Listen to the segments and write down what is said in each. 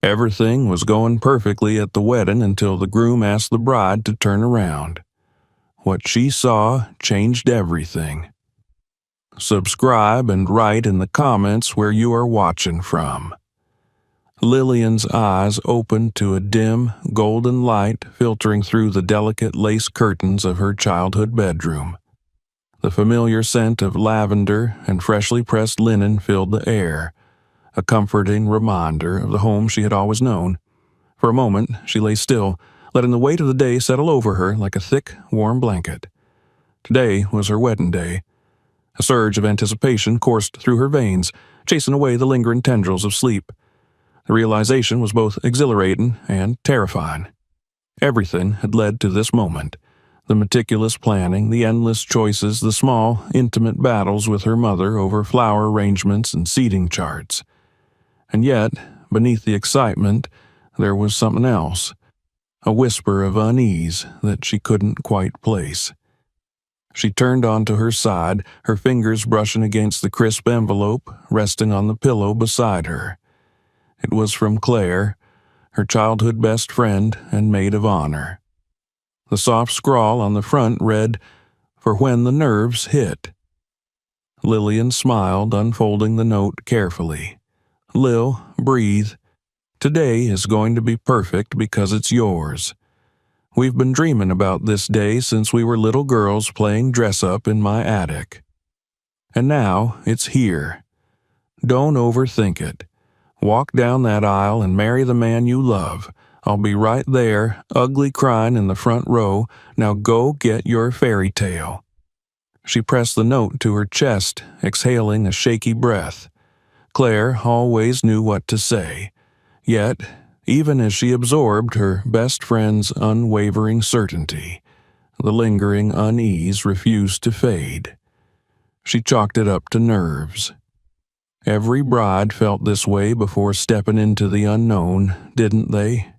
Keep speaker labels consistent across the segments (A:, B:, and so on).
A: Everything was going perfectly at the wedding until the groom asked the bride to turn around. What she saw changed everything. Subscribe and write in the comments where you are watching from. Lillian's eyes opened to a dim, golden light filtering through the delicate lace curtains of her childhood bedroom. The familiar scent of lavender and freshly pressed linen filled the air, a comforting reminder of the home she had always known. For a moment, she lay still, letting the weight of the day settle over her like a thick, warm blanket. Today was her wedding day. A surge of anticipation coursed through her veins, chasing away the lingering tendrils of sleep. The realization was both exhilarating and terrifying. Everything had led to this moment. The meticulous planning, the endless choices, the small, intimate battles with her mother over flower arrangements and seating charts. And yet, beneath the excitement, there was something else, a whisper of unease that she couldn't quite place. She turned onto her side, her fingers brushing against the crisp envelope resting on the pillow beside her. It was from Claire, her childhood best friend and maid of honor. The soft scrawl on the front read, "For when the nerves hit." Lillian smiled, unfolding the note carefully. "Lil, breathe. Today is going to be perfect because it's yours. We've been dreaming about this day since we were little girls playing dress-up in my attic. And now it's here. Don't overthink it. Walk down that aisle and marry the man you love. I'll be right there, ugly crying in the front row. Now go get your fairy tale." She pressed the note to her chest, exhaling a shaky breath. Claire always knew what to say. Yet, even as she absorbed her best friend's unwavering certainty, the lingering unease refused to fade. She chalked it up to nerves. Every bride felt this way before stepping into the unknown, didn't they?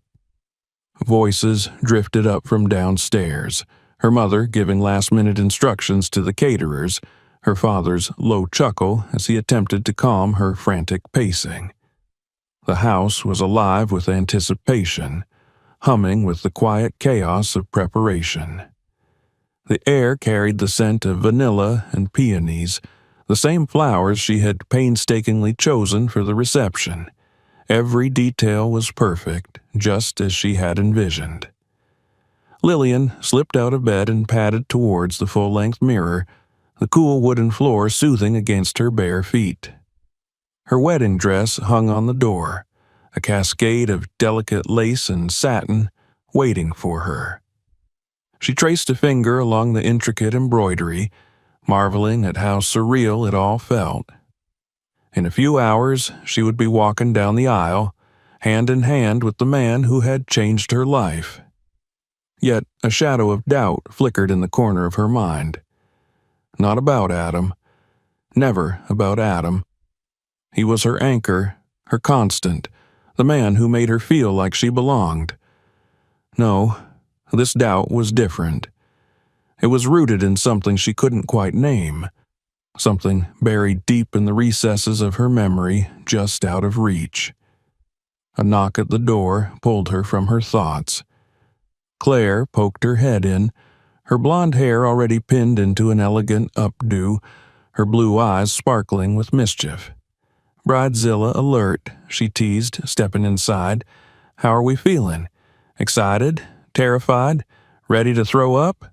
A: Voices drifted up from downstairs, her mother giving last-minute instructions to the caterers, her father's low chuckle as he attempted to calm her frantic pacing. The house was alive with anticipation, humming with the quiet chaos of preparation. The air carried the scent of vanilla and peonies, the same flowers she had painstakingly chosen for the reception. Every detail was perfect, just as she had envisioned. Lillian slipped out of bed and padded towards the full-length mirror, the cool wooden floor soothing against her bare feet. Her wedding dress hung on the door, a cascade of delicate lace and satin waiting for her. She traced a finger along the intricate embroidery, marveling at how surreal it all felt. In a few hours, she would be walking down the aisle, hand in hand with the man who had changed her life. Yet a shadow of doubt flickered in the corner of her mind. Not about Adam. Never about Adam. He was her anchor, her constant, the man who made her feel like she belonged. No, this doubt was different. It was rooted in something she couldn't quite name, something buried deep in the recesses of her memory, just out of reach. A knock at the door pulled her from her thoughts. Claire poked her head in, her blonde hair already pinned into an elegant updo, her blue eyes sparkling with mischief. "Bridezilla alert," she teased, stepping inside. "How are we feeling? Excited? Terrified? Ready to throw up?"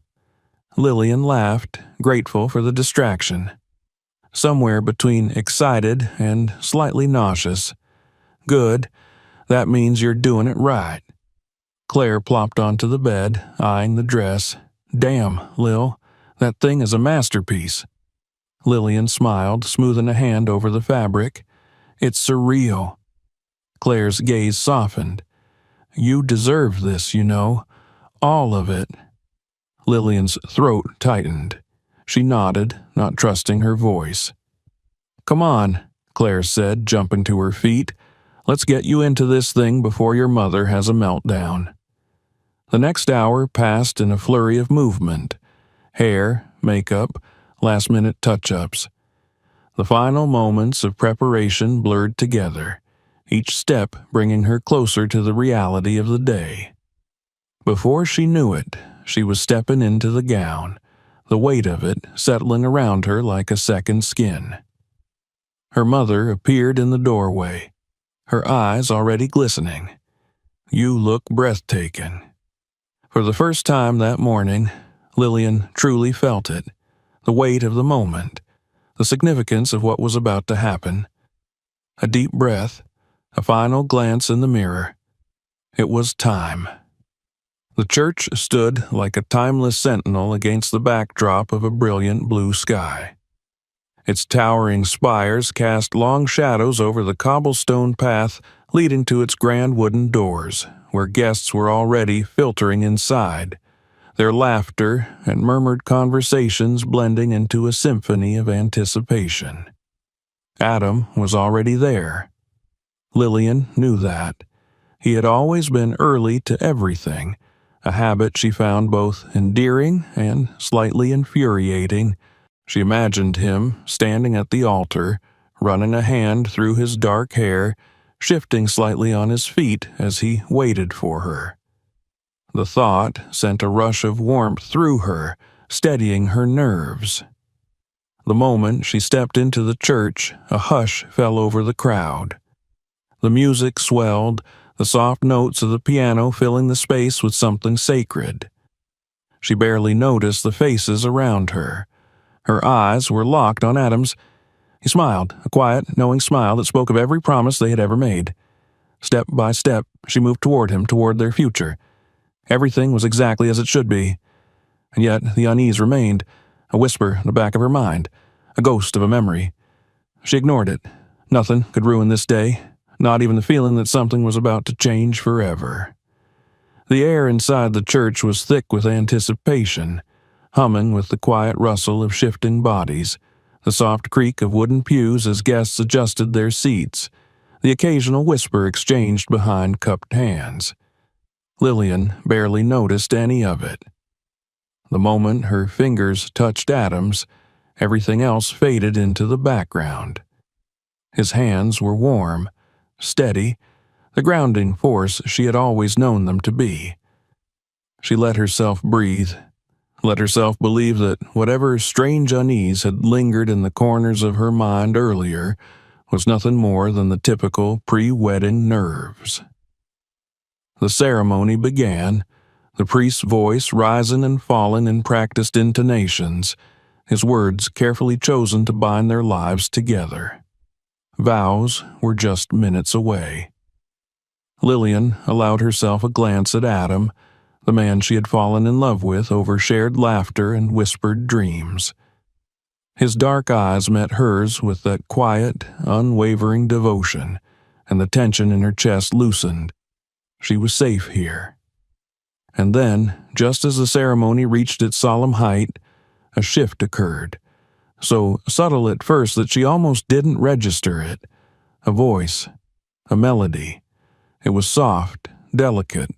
A: Lillian laughed, grateful for the distraction. Somewhere between excited and slightly nauseous. "Good. That means you're doing it right." Claire plopped onto the bed, eyeing the dress. "Damn, Lil, that thing is a masterpiece." Lillian smiled, smoothing a hand over the fabric. "It's surreal." Claire's gaze softened. "You deserve this, you know. All of it." Lillian's throat tightened. She nodded, not trusting her voice. "Come on," Claire said, jumping to her feet. "Let's get you into this thing before your mother has a meltdown." The next hour passed in a flurry of movement. Hair, makeup, last-minute touch-ups. The final moments of preparation blurred together. each step bringing her closer to the reality of the day. Before she knew it, she was stepping into the gown, the weight of it settling around her like a second skin. Her mother appeared in the doorway, her eyes already glistening. "You look breathtaking." For the first time that morning, Lillian truly felt it, the weight of the moment, the significance of what was about to happen. A deep breath, a final glance in the mirror. It was time. The church stood like a timeless sentinel against the backdrop of a brilliant blue sky. Its towering spires cast long shadows over the cobblestone path leading to its grand wooden doors, where guests were already filtering inside, their laughter and murmured conversations blending into a symphony of anticipation. Adam was already there. Lillian knew that. He had always been early to everything, a habit she found both endearing and slightly infuriating. She imagined him standing at the altar, running a hand through his dark hair, shifting slightly on his feet as he waited for her. The thought sent a rush of warmth through her, steadying her nerves. The moment she stepped into the church, a hush fell over the crowd. The music swelled, the soft notes of the piano filling the space with something sacred. She barely noticed the faces around her. Her eyes were locked on Adam's. He smiled, a quiet, knowing smile that spoke of every promise they had ever made. Step by step, she moved toward him, toward their future. Everything was exactly as it should be. And yet the unease remained, a whisper in the back of her mind, a ghost of a memory. She ignored it. Nothing could ruin this day, not even the feeling that something was about to change forever. The air inside the church was thick with anticipation, humming with the quiet rustle of shifting bodies, the soft creak of wooden pews as guests adjusted their seats, the occasional whisper exchanged behind cupped hands. Lillian barely noticed any of it. The moment her fingers touched Adam's, everything else faded into the background. His hands were warm, steady, the grounding force she had always known them to be. She let herself breathe, let herself believe that whatever strange unease had lingered in the corners of her mind earlier was nothing more than the typical pre-wedding nerves. The ceremony began, the priest's voice rising and falling in practiced intonations, his words carefully chosen to bind their lives together. Vows were just minutes away. Lillian allowed herself a glance at Adam, the man she had fallen in love with over shared laughter and whispered dreams. His dark eyes met hers with that quiet, unwavering devotion, and the tension in her chest loosened. She was safe here. And then, just as the ceremony reached its solemn height, a shift occurred, so subtle at first that she almost didn't register it. A voice, a melody. It was soft, delicate,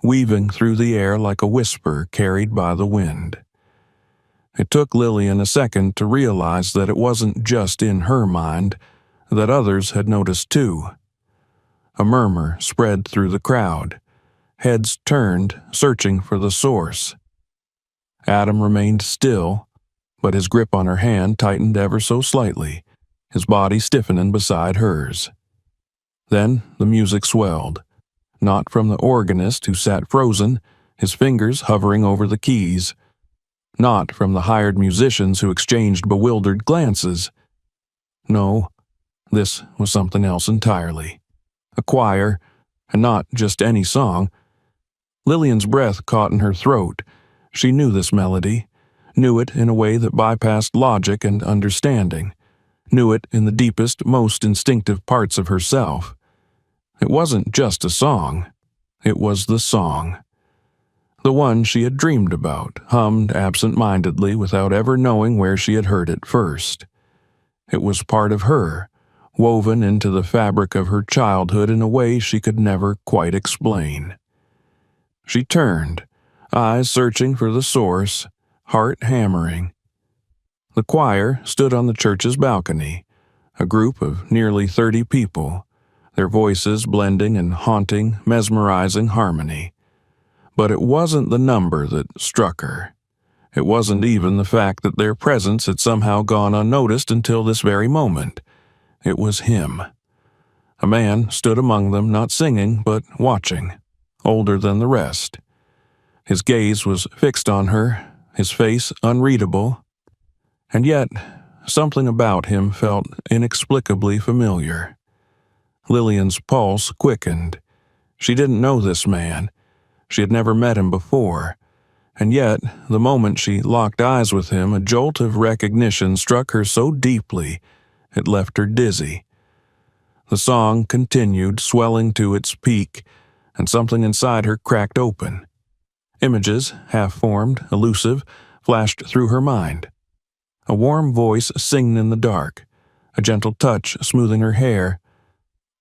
A: weaving through the air like a whisper carried by the wind. It took Lillian a second to realize that it wasn't just in her mind, that others had noticed too. A murmur spread through the crowd. Heads turned, searching for the source. Adam remained still, but his grip on her hand tightened ever so slightly, his body stiffening beside hers. Then the music swelled, not from the organist who sat frozen, his fingers hovering over the keys, not from the hired musicians who exchanged bewildered glances. No, this was something else entirely. A choir, and not just any song. Lillian's breath caught in her throat. She knew this melody, knew it in a way that bypassed logic and understanding, knew it in the deepest, most instinctive parts of herself. It wasn't just a song. It was the song. The one she had dreamed about, hummed absent-mindedly without ever knowing where she had heard it first. It was part of her, woven into the fabric of her childhood in a way she could never quite explain. She turned, eyes searching for the source, heart hammering. The choir stood on the church's balcony, a group of nearly 30 people, their voices blending in haunting, mesmerizing harmony. But it wasn't the number that struck her. It wasn't even the fact that their presence had somehow gone unnoticed until this very moment. It was him. A man stood among them, not singing, but watching, older than the rest. His gaze was fixed on her, his face unreadable, and yet something about him felt inexplicably familiar. Lillian's pulse quickened. She didn't know this man. She had never met him before. And yet, the moment she locked eyes with him, a jolt of recognition struck her so deeply it left her dizzy. The song continued, swelling to its peak, and something inside her cracked open. Images, half-formed, elusive, flashed through her mind. A warm voice singing in the dark, a gentle touch smoothing her hair,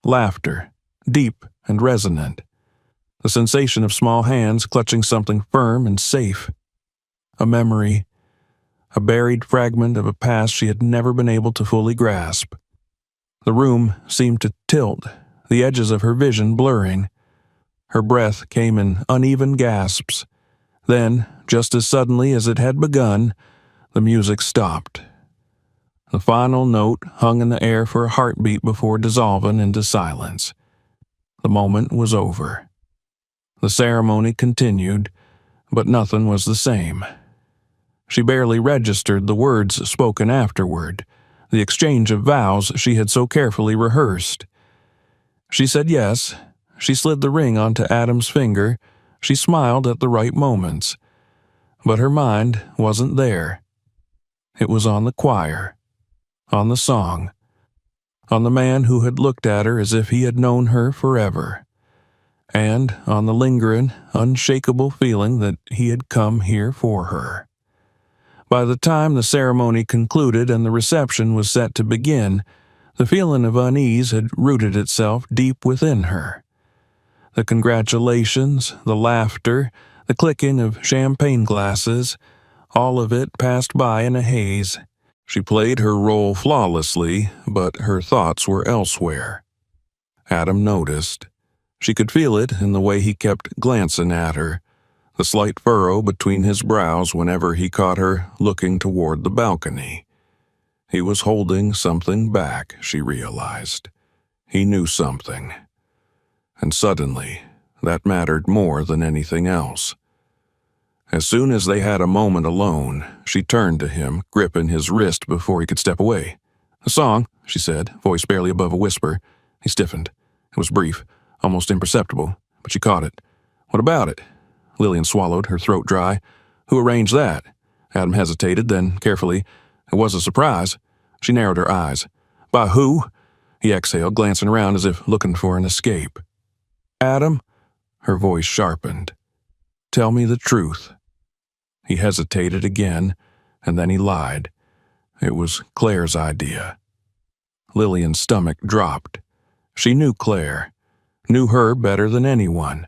A: laughter, deep and resonant, the sensation of small hands clutching something firm and safe. A memory, a buried fragment of a past she had never been able to fully grasp. The room seemed to tilt, the edges of her vision blurring. Her breath came in uneven gasps. Then, just as suddenly as it had begun, the music stopped. The final note hung in the air for a heartbeat before dissolving into silence. The moment was over. The ceremony continued, but nothing was the same. She barely registered the words spoken afterward, the exchange of vows she had so carefully rehearsed. She said yes. She slid the ring onto Adam's finger. She smiled at the right moments. But her mind wasn't there. It was on the choir, on the song, on the man who had looked at her as if he had known her forever, and on the lingering, unshakable feeling that he had come here for her. By the time the ceremony concluded and the reception was set to begin, the feeling of unease had rooted itself deep within her. The congratulations, the laughter, the clicking of champagne glasses, all of it passed by in a haze. She played her role flawlessly, but her thoughts were elsewhere. Adam noticed. She could feel it in the way he kept glancing at her, the slight furrow between his brows whenever he caught her looking toward the balcony. He was holding something back, she realized. He knew something. And suddenly, that mattered more than anything else. As soon as they had a moment alone, she turned to him, gripping his wrist before he could step away. "A song," she said, voice barely above a whisper. He stiffened. It was brief, almost imperceptible, but she caught it. "What about it?" Lillian swallowed, her throat dry. "Who arranged that?" Adam hesitated, then, carefully, "It was a surprise." She narrowed her eyes. "By who?" He exhaled, glancing around as if looking for an escape. "Adam?" Her voice sharpened. "Tell me the truth." He hesitated again, and then he lied. It was Claire's idea. Lillian's stomach dropped. She knew Claire, knew her better than anyone,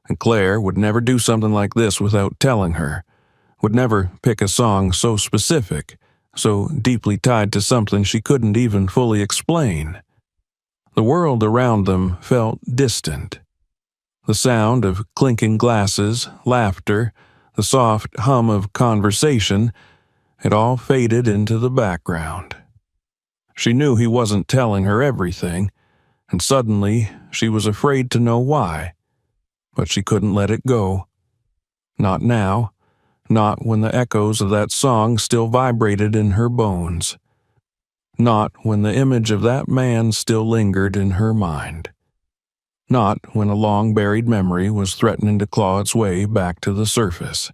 A: and Claire would never do something like this without telling her, would never pick a song so specific, so deeply tied to something she couldn't even fully explain. The world around them felt distant. The sound of clinking glasses, laughter, the soft hum of conversation, it all faded into the background. She knew he wasn't telling her everything, and suddenly she was afraid to know why. But she couldn't let it go. Not now, not when the echoes of that song still vibrated in her bones. Not when the image of that man still lingered in her mind. Not when a long-buried memory was threatening to claw its way back to the surface.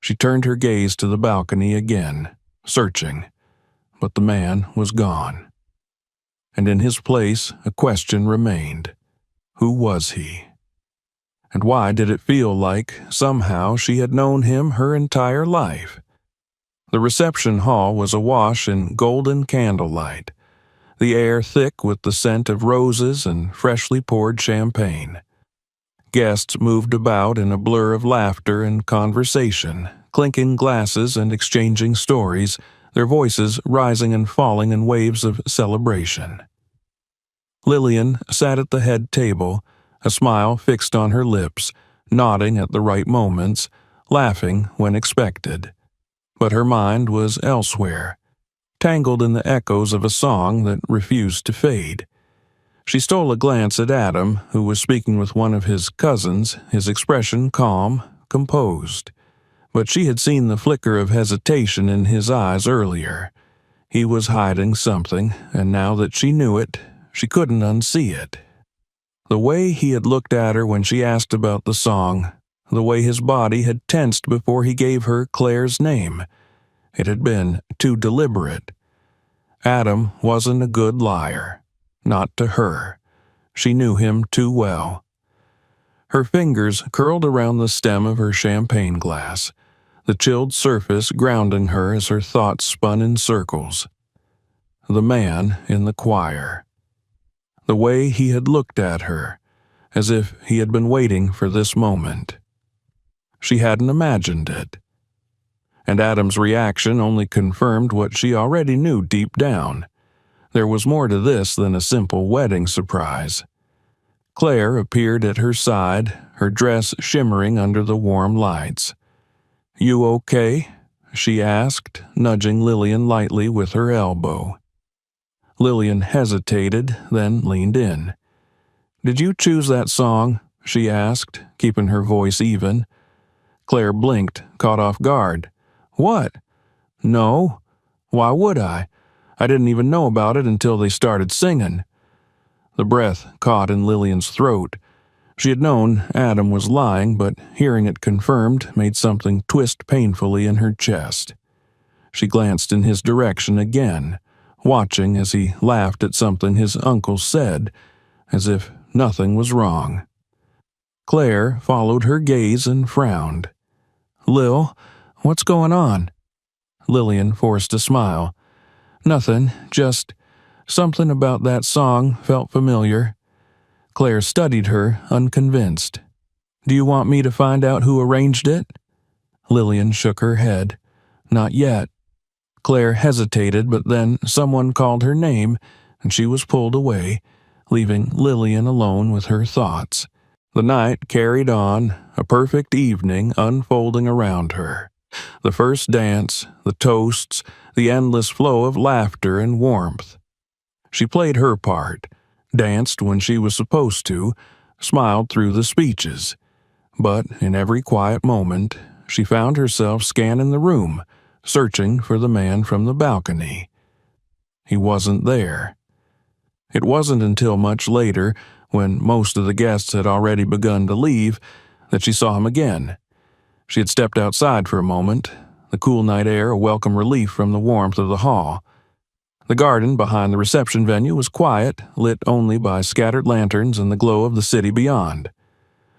A: She turned her gaze to the balcony again, searching, but the man was gone. And in his place, a question remained. Who was he? And why did it feel like, somehow, she had known him her entire life? The reception hall was awash in golden candlelight, the air thick with the scent of roses and freshly poured champagne. Guests moved about in a blur of laughter and conversation, clinking glasses and exchanging stories, their voices rising and falling in waves of celebration. Lillian sat at the head table, a smile fixed on her lips, nodding at the right moments, laughing when expected. But her mind was elsewhere, tangled in the echoes of a song that refused to fade. She stole a glance at Adam, who was speaking with one of his cousins, his expression calm, composed. But she had seen the flicker of hesitation in his eyes earlier. He was hiding something, and now that she knew it, she couldn't unsee it. The way he had looked at her when she asked about the song, the way his body had tensed before he gave her Claire's name, it had been too deliberate. Adam wasn't a good liar. Not to her. She knew him too well. Her fingers curled around the stem of her champagne glass, the chilled surface grounding her as her thoughts spun in circles. The man in the choir. The way he had looked at her, as if he had been waiting for this moment. She hadn't imagined it. And Adam's reaction only confirmed what she already knew deep down. There was more to this than a simple wedding surprise. Claire appeared at her side, her dress shimmering under the warm lights. "You okay?" she asked, nudging Lillian lightly with her elbow. Lillian hesitated, then leaned in. "Did you choose that song?" she asked, keeping her voice even. Claire blinked, caught off guard. "What? No. Why would I? I didn't even know about it until they started singing." The breath caught in Lillian's throat. She had known Adam was lying, but hearing it confirmed made something twist painfully in her chest. She glanced in his direction again, watching as he laughed at something his uncle said, as if nothing was wrong. Claire followed her gaze and frowned. "Lil, what's going on?" Lillian forced a smile. "Nothing, just something about that song felt familiar." Claire studied her, unconvinced. "Do you want me to find out who arranged it?" Lillian shook her head. "Not yet." Claire hesitated, but then someone called her name, and she was pulled away, leaving Lillian alone with her thoughts. The night carried on, a perfect evening unfolding around her. The first dance, the toasts, the endless flow of laughter and warmth. She played her part, danced when she was supposed to, smiled through the speeches. But in every quiet moment, she found herself scanning the room, searching for the man from the balcony. He wasn't there. It wasn't until much later, when most of the guests had already begun to leave, that she saw him again. She had stepped outside for a moment, the cool night air a welcome relief from the warmth of the hall. The garden behind the reception venue was quiet, lit only by scattered lanterns and the glow of the city beyond.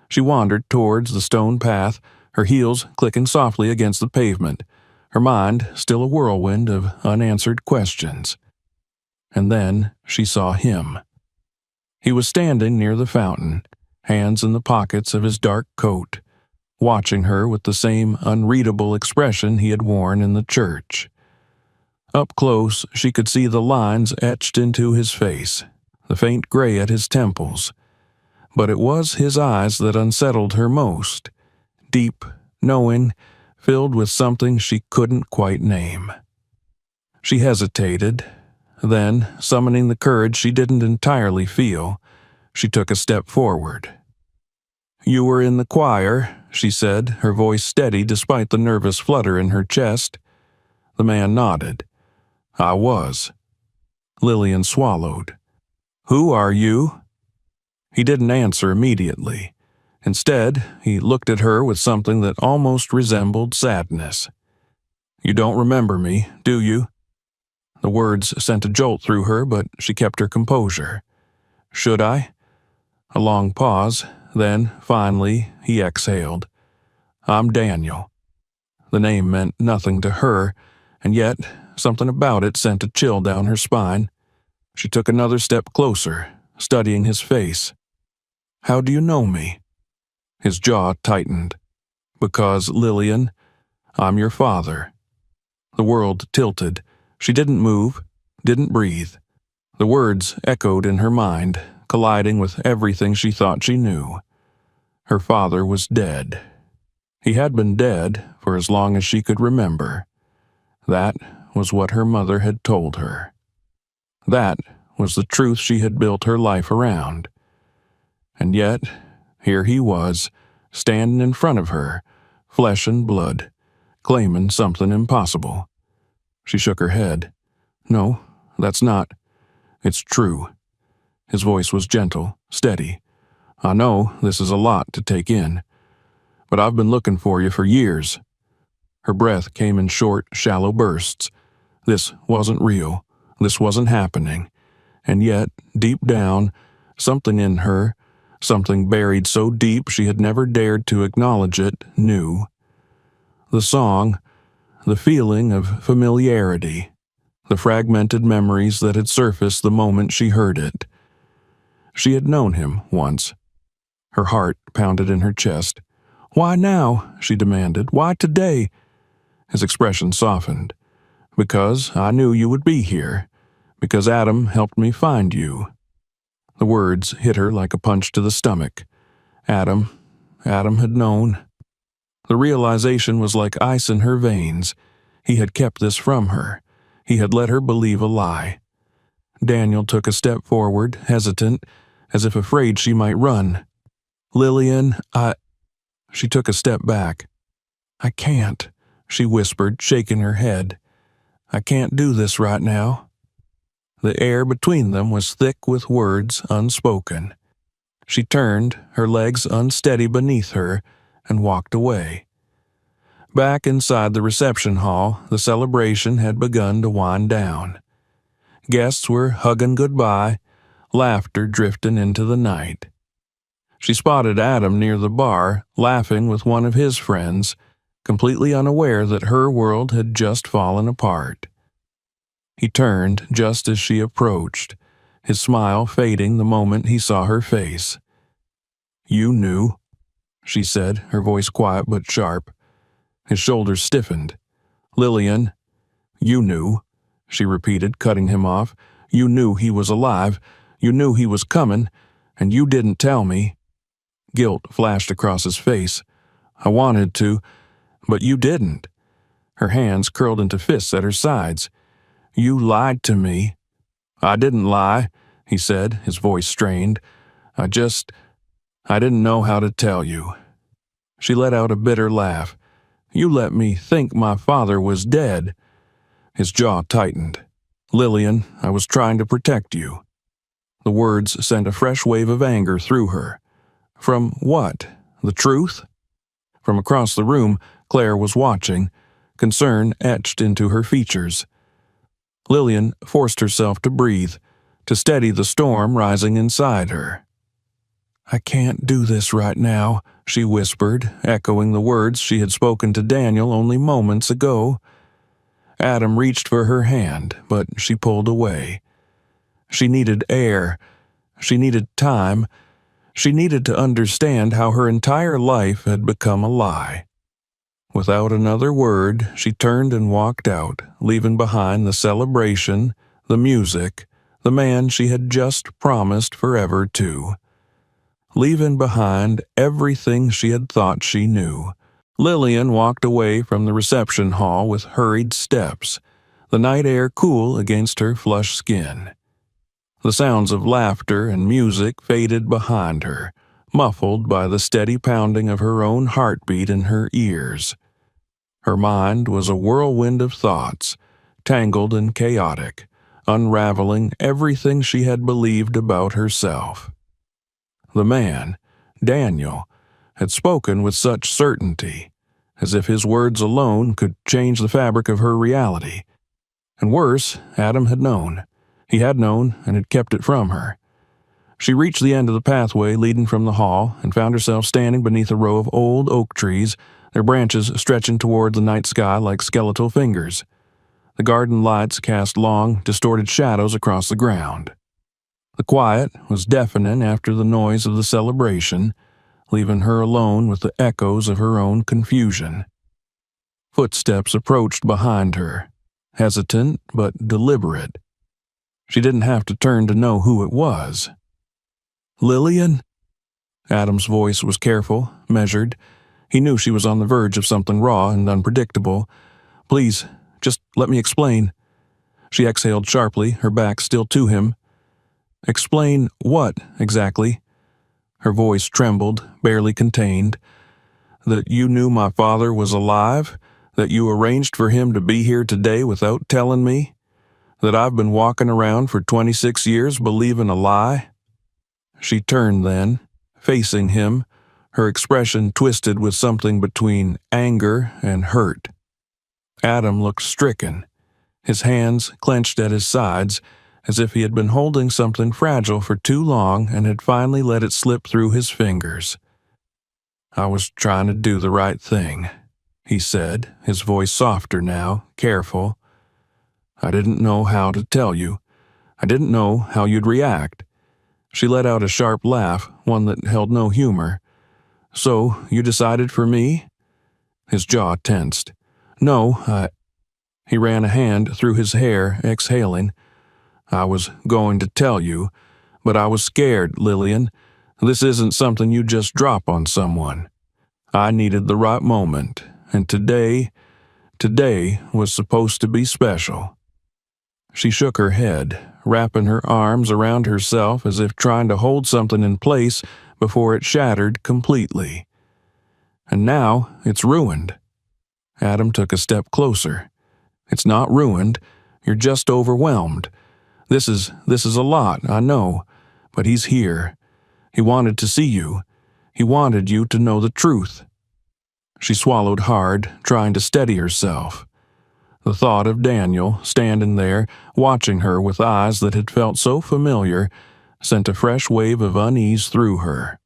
A: She wandered towards the stone path, her heels clicking softly against the pavement, her mind still a whirlwind of unanswered questions. And then she saw him. He was standing near the fountain, hands in the pockets of his dark coat, watching her with the same unreadable expression he had worn in the church. Up close, she could see the lines etched into his face, the faint gray at his temples. But it was his eyes that unsettled her most, deep, knowing, filled with something she couldn't quite name. She hesitated. Then, summoning the courage she didn't entirely feel, she took a step forward. "You were in the choir," she said, her voice steady despite the nervous flutter in her chest. The man nodded. "I was." Lillian swallowed. "Who are you?" He didn't answer immediately. Instead, he looked at her with something that almost resembled sadness. "You don't remember me, do you?" The words sent a jolt through her, but she kept her composure. "Should I?" A long pause, then, finally, he exhaled. "I'm Daniel." The name meant nothing to her, and yet something about it sent a chill down her spine. She took another step closer, studying his face. "How do you know me?" His jaw tightened. "Because, Lillian, I'm your father." The world tilted. She didn't move, didn't breathe. The words echoed in her mind, colliding with everything she thought she knew. Her father was dead. He had been dead for as long as she could remember. That was what her mother had told her. That was the truth she had built her life around. And yet, here he was, standing in front of her, flesh and blood, claiming something impossible. She shook her head. No, that's not. It's true. His voice was gentle, steady. I know this is a lot to take in, but I've been looking for you for years. Her breath came in short, shallow bursts. This wasn't real. This wasn't happening. And yet, deep down, something in her, something buried so deep she had never dared to acknowledge it, knew. The song, the feeling of familiarity, the fragmented memories that had surfaced the moment she heard it. She had known him once. Her heart pounded in her chest. Why now? She demanded. Why today? His expression softened. Because I knew you would be here. Because Adam helped me find you. The words hit her like a punch to the stomach. Adam had known. The realization was like ice in her veins. He had kept this from her. He had let her believe a lie. Daniel took a step forward, hesitant, as if afraid she might run. Lillian, She took a step back. I can't, she whispered, shaking her head. I can't do this right now. The air between them was thick with words unspoken. She turned, her legs unsteady beneath her, and walked away. Back inside the reception hall, the celebration had begun to wind down. Guests were hugging goodbye, laughter drifting into the night. She spotted Adam near the bar, laughing with one of his friends, completely unaware that her world had just fallen apart. He turned just as she approached, his smile fading the moment he saw her face. You knew, she said, her voice quiet but sharp. His shoulders stiffened. Lillian, you knew, she repeated, cutting him off. You knew he was alive. You knew he was coming, and you didn't tell me. Guilt flashed across his face. I wanted to, but you didn't. Her hands curled into fists at her sides. You lied to me. I didn't lie, he said, his voice strained. I didn't know how to tell you. She let out a bitter laugh. You let me think my father was dead. His jaw tightened. Lillian, I was trying to protect you. The words sent a fresh wave of anger through her. From what? The truth? From across the room, Claire was watching, concern etched into her features. Lillian forced herself to breathe, to steady the storm rising inside her. I can't do this right now, she whispered, echoing the words she had spoken to Daniel only moments ago. Adam reached for her hand, but she pulled away. She needed air. She needed time. She needed to understand how her entire life had become a lie. Without another word, she turned and walked out, leaving behind the celebration, the music, the man she had just promised forever to. Leaving behind everything she had thought she knew. Lillian walked away from the reception hall with hurried steps, the night air cool against her flushed skin. The sounds of laughter and music faded behind her, muffled by the steady pounding of her own heartbeat in her ears. Her mind was a whirlwind of thoughts, tangled and chaotic, unraveling everything she had believed about herself. The man, Daniel, had spoken with such certainty, as if his words alone could change the fabric of her reality. And worse, Adam had known. He had known and had kept it from her. She reached the end of the pathway leading from the hall and found herself standing beneath a row of old oak trees, their branches stretching toward the night sky like skeletal fingers. The garden lights cast long, distorted shadows across the ground. The quiet was deafening after the noise of the celebration, leaving her alone with the echoes of her own confusion. Footsteps approached behind her, hesitant but deliberate. She didn't have to turn to know who it was. "Lillian?" Adam's voice was careful, measured. He knew she was on the verge of something raw and unpredictable. "Please, just let me explain." She exhaled sharply, her back still to him. "Explain what, exactly?" Her voice trembled, barely contained. "That you knew my father was alive? That you arranged for him to be here today without telling me? That I've been walking around for 26 years believing a lie?" She turned then, facing him, her expression twisted with something between anger and hurt. Adam looked stricken, his hands clenched at his sides, as if he had been holding something fragile for too long and had finally let it slip through his fingers. "I was trying to do the right thing," he said, his voice softer now, careful. "I didn't know how to tell you. I didn't know how you'd react." She let out a sharp laugh, one that held no humor. "So, you decided for me?" His jaw tensed. "No, He ran a hand through his hair, exhaling. "I was going to tell you, but I was scared, Lillian. This isn't something you just drop on someone. I needed the right moment, and today was supposed to be special." She shook her head, wrapping her arms around herself as if trying to hold something in place before it shattered completely. "And now it's ruined." Adam took a step closer. "It's not ruined. You're just overwhelmed. This is a lot, I know, but he's here. He wanted to see you. He wanted you to know the truth." She swallowed hard, trying to steady herself. The thought of Daniel, standing there, watching her with eyes that had felt so familiar, sent a fresh wave of unease through her.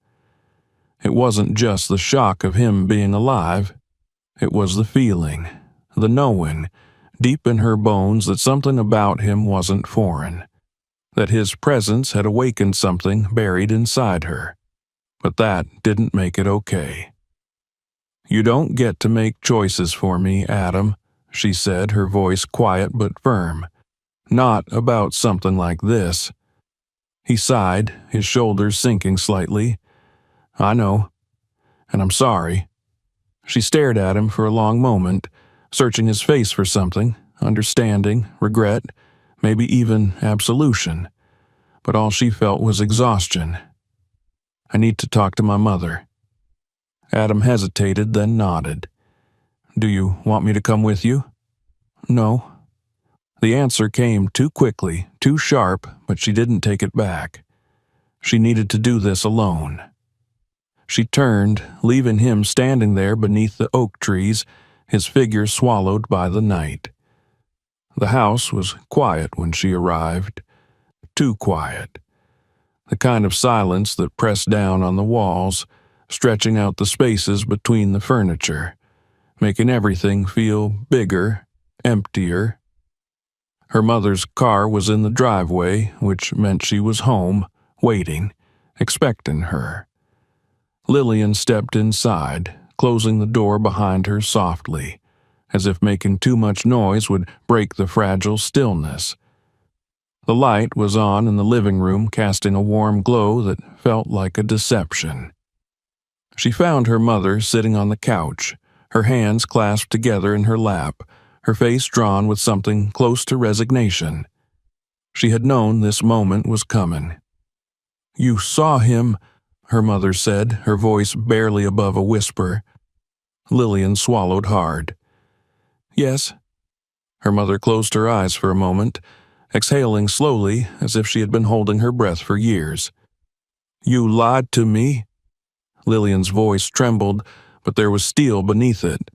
A: It wasn't just the shock of him being alive. It was the feeling, the knowing, deep in her bones that something about him wasn't foreign, that his presence had awakened something buried inside her. But that didn't make it okay. "You don't get to make choices for me, Adam," she said, her voice quiet but firm. "Not about something like this." He sighed, his shoulders sinking slightly. "I know, and I'm sorry." She stared at him for a long moment, searching his face for something, understanding, regret, maybe even absolution. But all she felt was exhaustion. "I need to talk to my mother." Adam hesitated, then nodded. "Do you want me to come with you?" "No." The answer came too quickly, too sharp, but she didn't take it back. She needed to do this alone. She turned, leaving him standing there beneath the oak trees, his figure swallowed by the night. The house was quiet when she arrived. Too quiet. The kind of silence that pressed down on the walls, stretching out the spaces between the furniture, making everything feel bigger, emptier. Her mother's car was in the driveway, which meant she was home, waiting, expecting her. Lillian stepped inside, closing the door behind her softly, as if making too much noise would break the fragile stillness. The light was on in the living room, casting a warm glow that felt like a deception. She found her mother sitting on the couch, her hands clasped together in her lap, her face drawn with something close to resignation. She had known this moment was coming. "You saw him," her mother said, her voice barely above a whisper. Lillian swallowed hard. "Yes." Her mother closed her eyes for a moment, exhaling slowly as if she had been holding her breath for years. "You lied to me?" Lillian's voice trembled, but there was steel beneath it.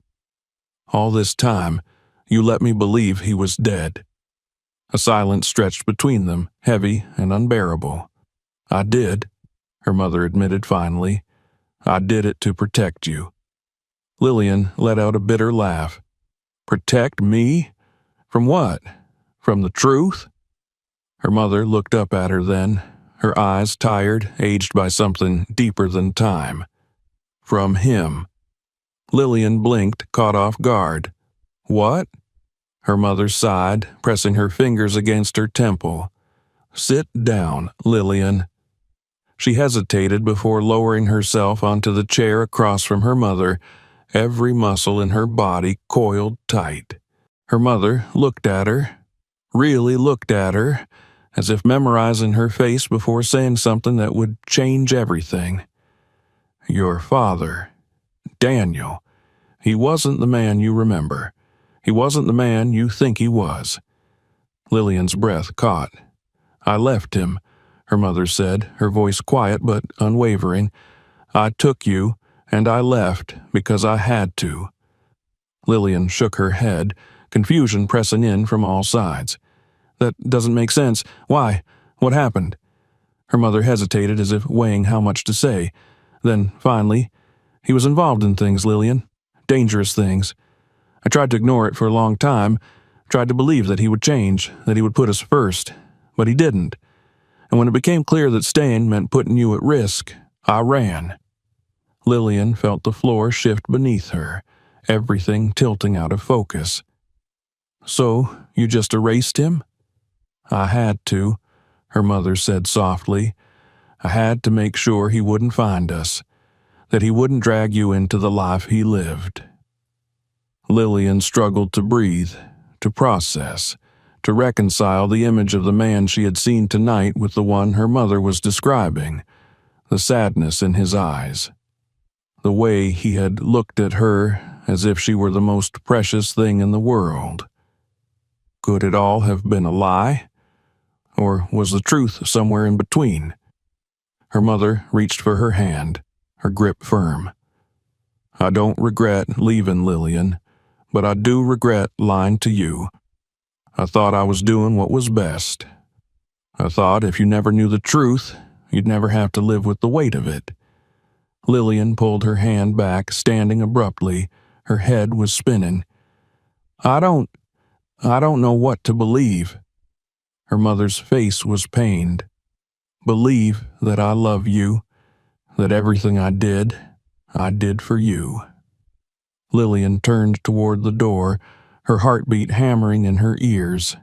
A: "All this time, you let me believe he was dead." A silence stretched between them, heavy and unbearable. "I did," her mother admitted finally. "I did it to protect you." Lillian let out a bitter laugh. "Protect me? From what? From the truth?" Her mother looked up at her then, her eyes tired, aged by something deeper than time. "From him." Lillian blinked, caught off guard. "What?" Her mother sighed, pressing her fingers against her temple. Sit down, Lillian. She hesitated before lowering herself onto the chair across from her mother, every muscle in her body coiled tight. Her mother looked at her, really looked at her, as if memorizing her face before saying something that would change everything. Your father, Daniel, he wasn't the man you remember. He wasn't the man you think he was. Lillian's breath caught. I left him, her mother said, her voice quiet but unwavering. I took you, and I left because I had to. Lillian shook her head, confusion pressing in from all sides. That doesn't make sense. Why? What happened? Her mother hesitated as if weighing how much to say. Then, finally, he was involved in things, Lillian. Dangerous things. I tried to ignore it for a long time, tried to believe that he would change, that he would put us first, but he didn't. And when it became clear that staying meant putting you at risk, I ran. Lillian felt the floor shift beneath her, everything tilting out of focus. So, you just erased him? I had to, her mother said softly. I had to make sure he wouldn't find us, that he wouldn't drag you into the life he lived. Lillian struggled to breathe, to process, to reconcile the image of the man she had seen tonight with the one her mother was describing, the sadness in his eyes, the way he had looked at her as if she were the most precious thing in the world. Could it all have been a lie? Or was the truth somewhere in between? Her mother reached for her hand, her grip firm. I don't regret leaving, Lillian, but I do regret lying to you. I thought I was doing what was best. I thought if you never knew the truth, you'd never have to live with the weight of it. Lillian pulled her hand back, standing abruptly. Her head was spinning. I don't know what to believe. Her mother's face was pained. Believe that I love you, that everything I did for you. Lillian turned toward the door, her heartbeat hammering in her ears.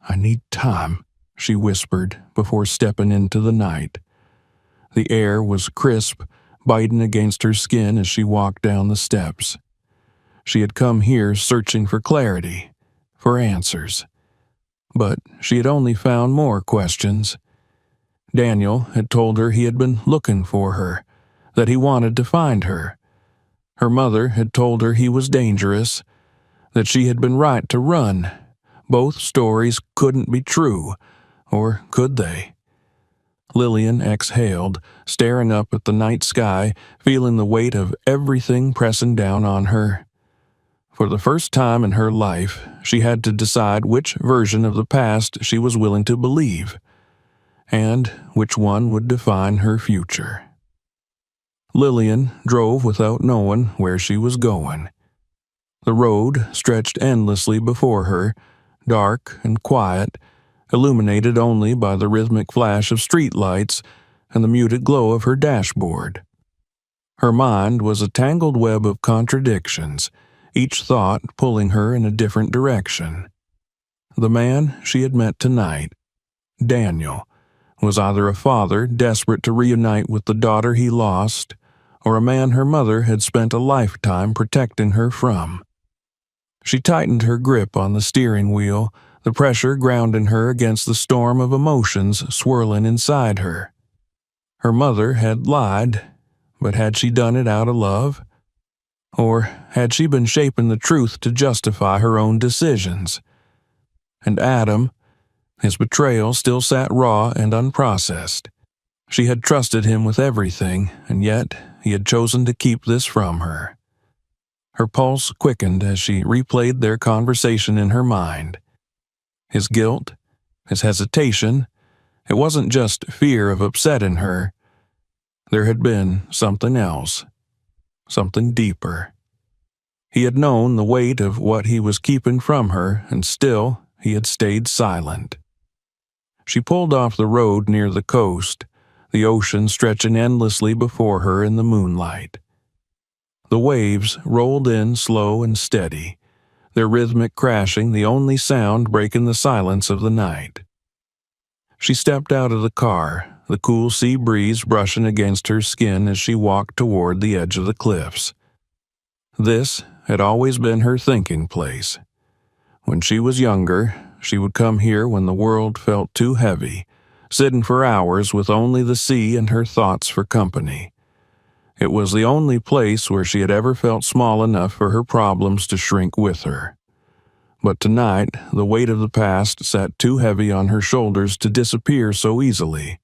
A: I need time, she whispered before stepping into the night. The air was crisp, biting against her skin as she walked down the steps. She had come here searching for clarity, for answers. But she had only found more questions. Daniel had told her he had been looking for her, that he wanted to find her. Her mother had told her he was dangerous, that she had been right to run. Both stories couldn't be true, or could they? Lillian exhaled, staring up at the night sky, feeling the weight of everything pressing down on her. For the first time in her life, she had to decide which version of the past she was willing to believe, and which one would define her future. Lillian drove without knowing where she was going. The road stretched endlessly before her, dark and quiet, illuminated only by the rhythmic flash of streetlights and the muted glow of her dashboard. Her mind was a tangled web of contradictions, each thought pulling her in a different direction. The man she had met tonight, Daniel, was either a father desperate to reunite with the daughter he lost, or a man her mother had spent a lifetime protecting her from. She tightened her grip on the steering wheel, the pressure grounding her against the storm of emotions swirling inside her. Her mother had lied, but had she done it out of love? Or had she been shaping the truth to justify her own decisions? And Adam, his betrayal still sat raw and unprocessed. She had trusted him with everything, and yet he had chosen to keep this from her. Her pulse quickened as she replayed their conversation in her mind. His guilt, his hesitation, it wasn't just fear of upsetting her. There had been something else, something deeper. He had known the weight of what he was keeping from her, and still he had stayed silent. She pulled off the road near the coast, the ocean stretching endlessly before her in the moonlight. The waves rolled in slow and steady, their rhythmic crashing the only sound breaking the silence of the night. She stepped out of the car, the cool sea breeze brushing against her skin as she walked toward the edge of the cliffs. This had always been her thinking place. When she was younger, she would come here when the world felt too heavy, sitting for hours with only the sea and her thoughts for company. It was the only place where she had ever felt small enough for her problems to shrink with her. But tonight, the weight of the past sat too heavy on her shoulders to disappear so easily.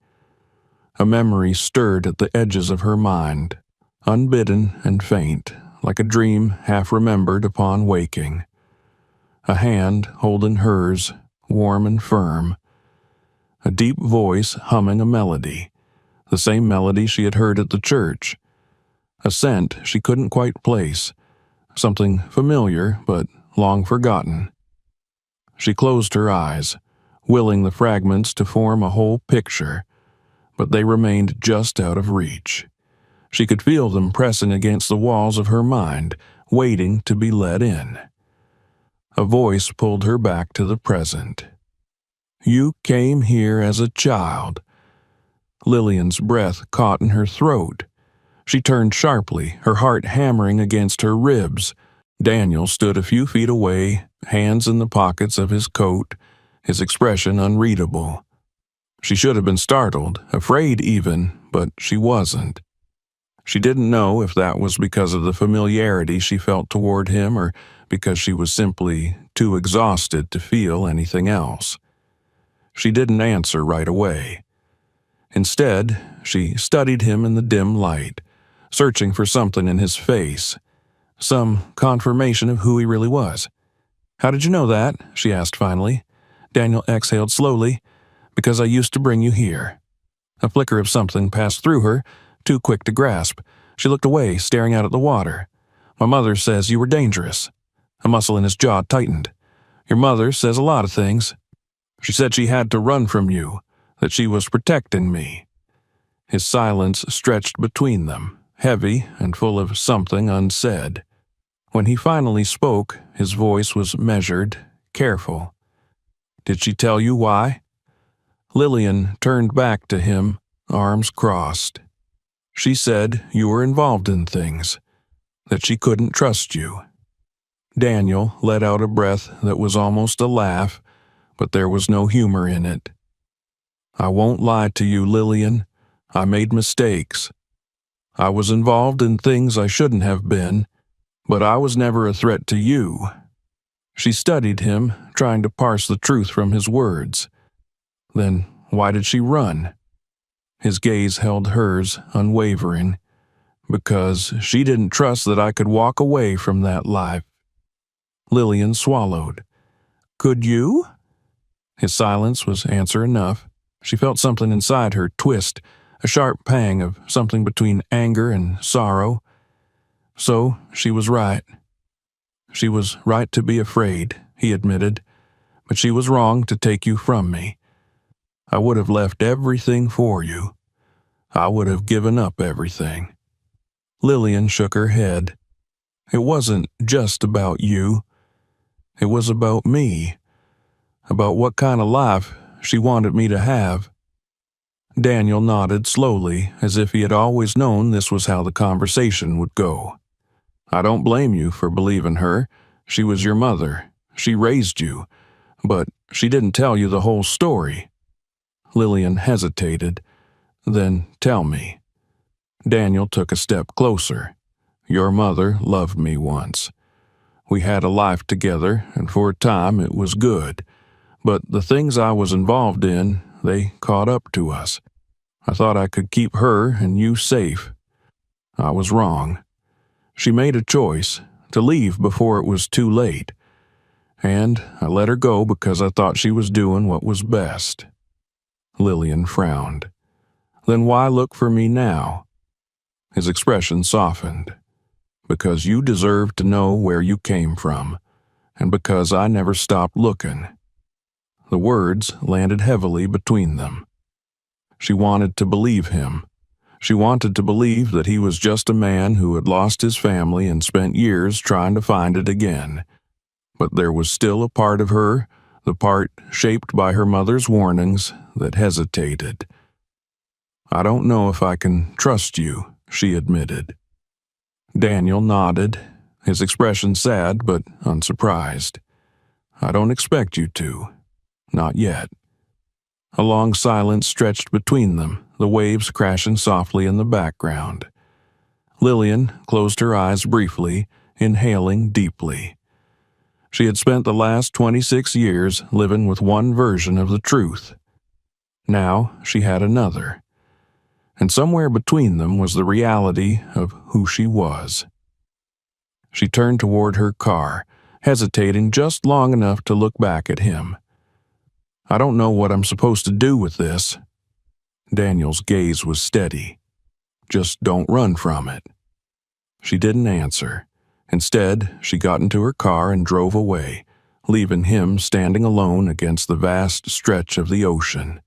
A: A memory stirred at the edges of her mind, unbidden and faint, like a dream half remembered upon waking. A hand holding hers, warm and firm. A deep voice humming a melody, the same melody she had heard at the church. A scent she couldn't quite place, something familiar but long forgotten. She closed her eyes, willing the fragments to form a whole picture, but they remained just out of reach. She could feel them pressing against the walls of her mind, waiting to be let in. A voice pulled her back to the present. You came here as a child. Lillian's breath caught in her throat. She turned sharply, her heart hammering against her ribs. Daniel stood a few feet away, hands in the pockets of his coat, his expression unreadable. She should have been startled, afraid even, but she wasn't. She didn't know if that was because of the familiarity she felt toward him or because she was simply too exhausted to feel anything else. She didn't answer right away. Instead, she studied him in the dim light, searching for something in his face, some confirmation of who he really was. How did you know that? She asked finally. Daniel exhaled slowly. Because I used to bring you here. A flicker of something passed through her, too quick to grasp. She looked away, staring out at the water. My mother says you were dangerous. A muscle in his jaw tightened. Your mother says a lot of things. She said she had to run from you, that she was protecting me. His silence stretched between them, heavy and full of something unsaid. When he finally spoke, his voice was measured, careful. Did she tell you why? Lillian turned back to him, arms crossed. She said you were involved in things, that she couldn't trust you. Daniel let out a breath that was almost a laugh, but there was no humor in it. I won't lie to you, Lillian. I made mistakes. I was involved in things I shouldn't have been, but I was never a threat to you. She studied him, trying to parse the truth from his words. Then why did she run? His gaze held hers, unwavering. Because she didn't trust that I could walk away from that life. Lillian swallowed. Could you? His silence was answer enough. She felt something inside her twist, a sharp pang of something between anger and sorrow. So she was right. She was right to be afraid, he admitted, but she was wrong to take you from me. I would have left everything for you. I would have given up everything. Lillian shook her head. It wasn't just about you. It was about me. About what kind of life she wanted me to have. Daniel nodded slowly, as if he had always known this was how the conversation would go. I don't blame you for believing her. She was your mother. She raised you. But she didn't tell you the whole story. Lillian hesitated. Then tell me. Daniel took a step closer. Your mother loved me once. We had a life together, and for a time it was good. But the things I was involved in, they caught up to us. I thought I could keep her and you safe. I was wrong. She made a choice, to leave before it was too late. And I let her go because I thought she was doing what was best. Lillian frowned. Then why look for me now? His expression softened. Because you deserve to know where you came from, and because I never stopped looking. The words landed heavily between them. She wanted to believe him. She wanted to believe that he was just a man who had lost his family and spent years trying to find it again. But there was still a part of her the part shaped by her mother's warnings that hesitated. "I don't know if I can trust you," she admitted. Daniel nodded, his expression sad but unsurprised. "I don't expect you to. Not yet." A long silence stretched between them, the waves crashing softly in the background. Lillian closed her eyes briefly, inhaling deeply. She had spent the last 26 years living with one version of the truth. Now she had another. And somewhere between them was the reality of who she was. She turned toward her car, hesitating just long enough to look back at him. "I don't know what I'm supposed to do with this." Daniel's gaze was steady. "Just don't run from it." She didn't answer. Instead, she got into her car and drove away, leaving him standing alone against the vast stretch of the ocean.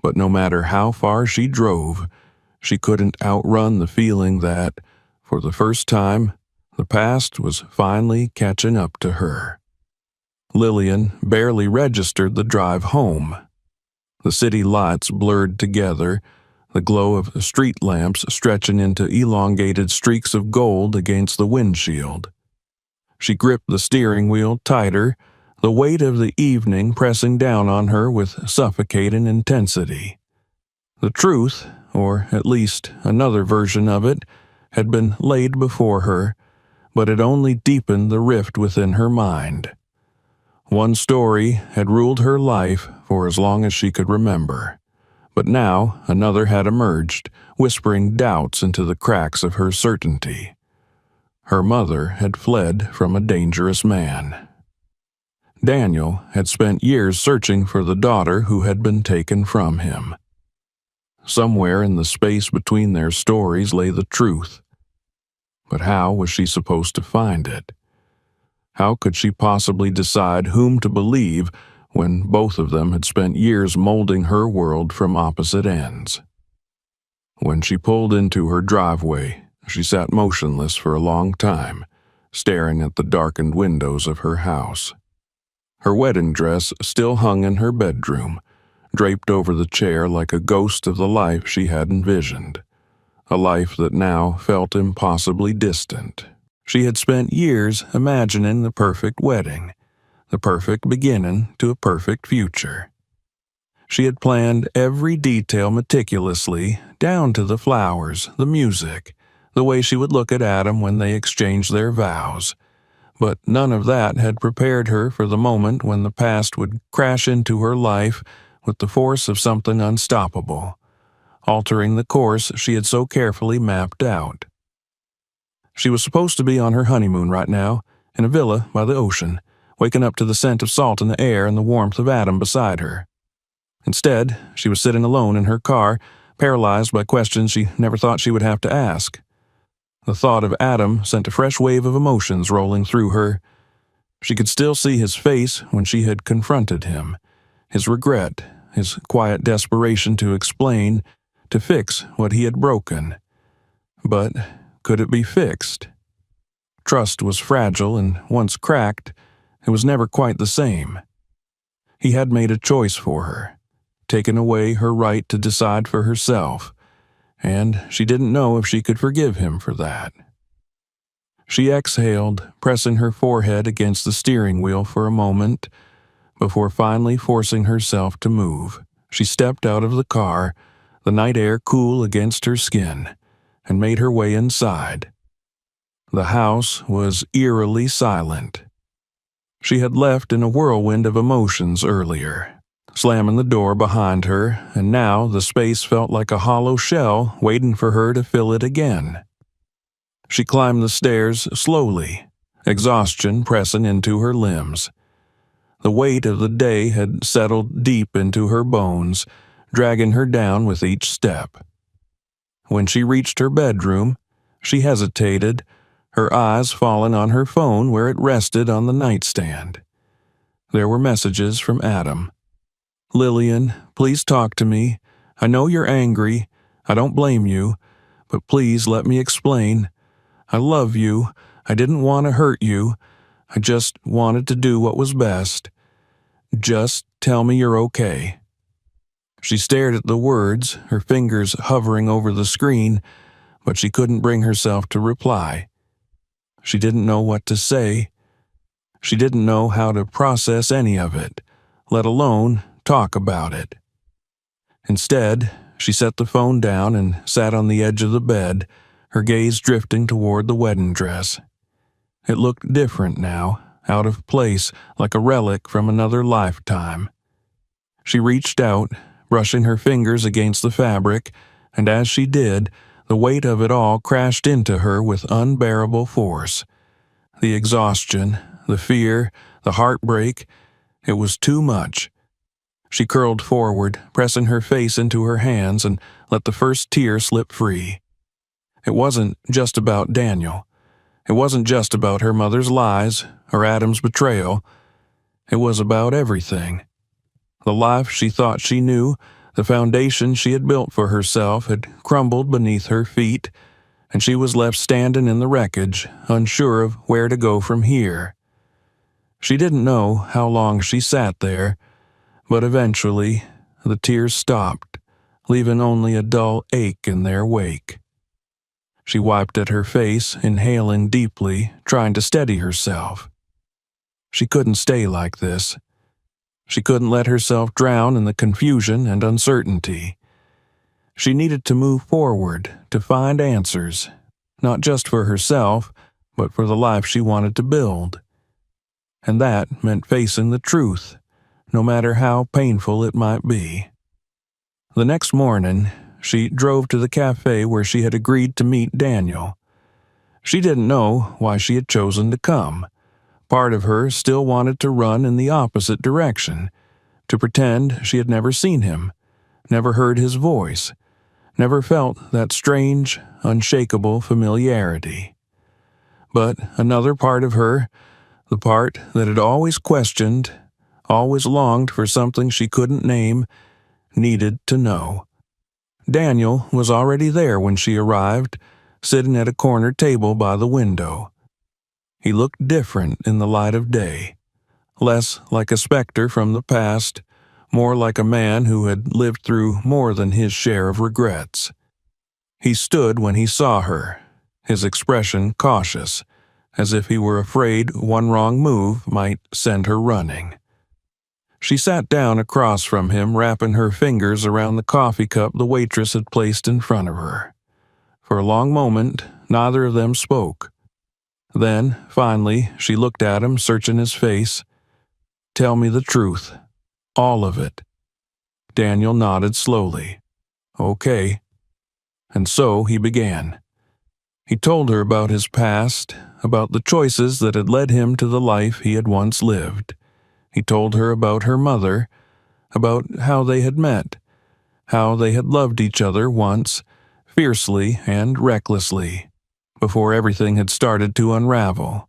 A: But no matter how far she drove, she couldn't outrun the feeling that, for the first time, the past was finally catching up to her. Lillian barely registered the drive home. The city lights blurred together, the glow of street lamps stretching into elongated streaks of gold against the windshield. She gripped the steering wheel tighter, the weight of the evening pressing down on her with suffocating intensity. The truth, or at least another version of it, had been laid before her, but it only deepened the rift within her mind. One story had ruled her life for as long as she could remember, but now another had emerged, whispering doubts into the cracks of her certainty. Her mother had fled from a dangerous man. Daniel had spent years searching for the daughter who had been taken from him. Somewhere in the space between their stories lay the truth. But how was she supposed to find it? How could she possibly decide whom to believe when both of them had spent years molding her world from opposite ends? When she pulled into her driveway, she sat motionless for a long time, staring at the darkened windows of her house. Her wedding dress still hung in her bedroom, draped over the chair like a ghost of the life she had envisioned, a life that now felt impossibly distant. She had spent years imagining the perfect wedding, the perfect beginning to a perfect future. She had planned every detail meticulously, down to the flowers, the music, the way she would look at Adam when they exchanged their vows. But none of that had prepared her for the moment when the past would crash into her life with the force of something unstoppable, altering the course she had so carefully mapped out. She was supposed to be on her honeymoon right now, in a villa by the ocean, waking up to the scent of salt in the air and the warmth of Adam beside her. Instead, she was sitting alone in her car, paralyzed by questions she never thought she would have to ask. The thought of Adam sent a fresh wave of emotions rolling through her. She could still see his face when she had confronted him, his regret, his quiet desperation to explain, to fix what he had broken. But could it be fixed? Trust was fragile, and once cracked, it was never quite the same. He had made a choice for her, taken away her right to decide for herself, and she didn't know if she could forgive him for that. She exhaled, pressing her forehead against the steering wheel for a moment, before finally forcing herself to move. She stepped out of the car, the night air cool against her skin, and made her way inside. The house was eerily silent. She had left in a whirlwind of emotions earlier, slamming the door behind her, and now the space felt like a hollow shell waiting for her to fill it again. She climbed the stairs slowly, exhaustion pressing into her limbs. The weight of the day had settled deep into her bones, dragging her down with each step. When she reached her bedroom, she hesitated, her eyes falling on her phone where it rested on the nightstand. There were messages from Adam. "Lillian, please talk to me. I know you're angry. I don't blame you. But please let me explain. I love you. I didn't want to hurt you. I just wanted to do what was best. Just tell me you're okay." She stared at the words, her fingers hovering over the screen, but she couldn't bring herself to reply. She didn't know what to say. She didn't know how to process any of it, let alone talk about it. Instead, she set the phone down and sat on the edge of the bed, her gaze drifting toward the wedding dress. It looked different now, out of place, like a relic from another lifetime. She reached out, brushing her fingers against the fabric, and as she did, the weight of it all crashed into her with unbearable force. The exhaustion, the fear, the heartbreak, it was too much. She curled forward, pressing her face into her hands, and let the first tear slip free. It wasn't just about Daniel. It wasn't just about her mother's lies or Adam's betrayal. It was about everything. The life she thought she knew, the foundation she had built for herself, had crumbled beneath her feet, and she was left standing in the wreckage, unsure of where to go from here. She didn't know how long she sat there, but eventually the tears stopped, leaving only a dull ache in their wake. She wiped at her face, inhaling deeply, trying to steady herself. She couldn't stay like this. She couldn't let herself drown in the confusion and uncertainty. She needed to move forward, to find answers, not just for herself, but for the life she wanted to build. And that meant facing the truth, no matter how painful it might be. The next morning, she drove to the cafe where she had agreed to meet Daniel. She didn't know why she had chosen to come. Part of her still wanted to run in the opposite direction, to pretend she had never seen him, never heard his voice, never felt that strange, unshakable familiarity. But another part of her, the part that had always questioned, always longed for something she couldn't name, needed to know. Daniel was already there when she arrived, sitting at a corner table by the window. He looked different in the light of day, less like a specter from the past, more like a man who had lived through more than his share of regrets. He stood when he saw her, his expression cautious, as if he were afraid one wrong move might send her running. She sat down across from him, wrapping her fingers around the coffee cup the waitress had placed in front of her. For a long moment, neither of them spoke. Then, finally, she looked at him, searching his face. "Tell me the truth. All of it." Daniel nodded slowly. "Okay." And so he began. He told her about his past, about the choices that had led him to the life he had once lived. He told her about her mother, about how they had met, how they had loved each other once, fiercely and recklessly, before everything had started to unravel.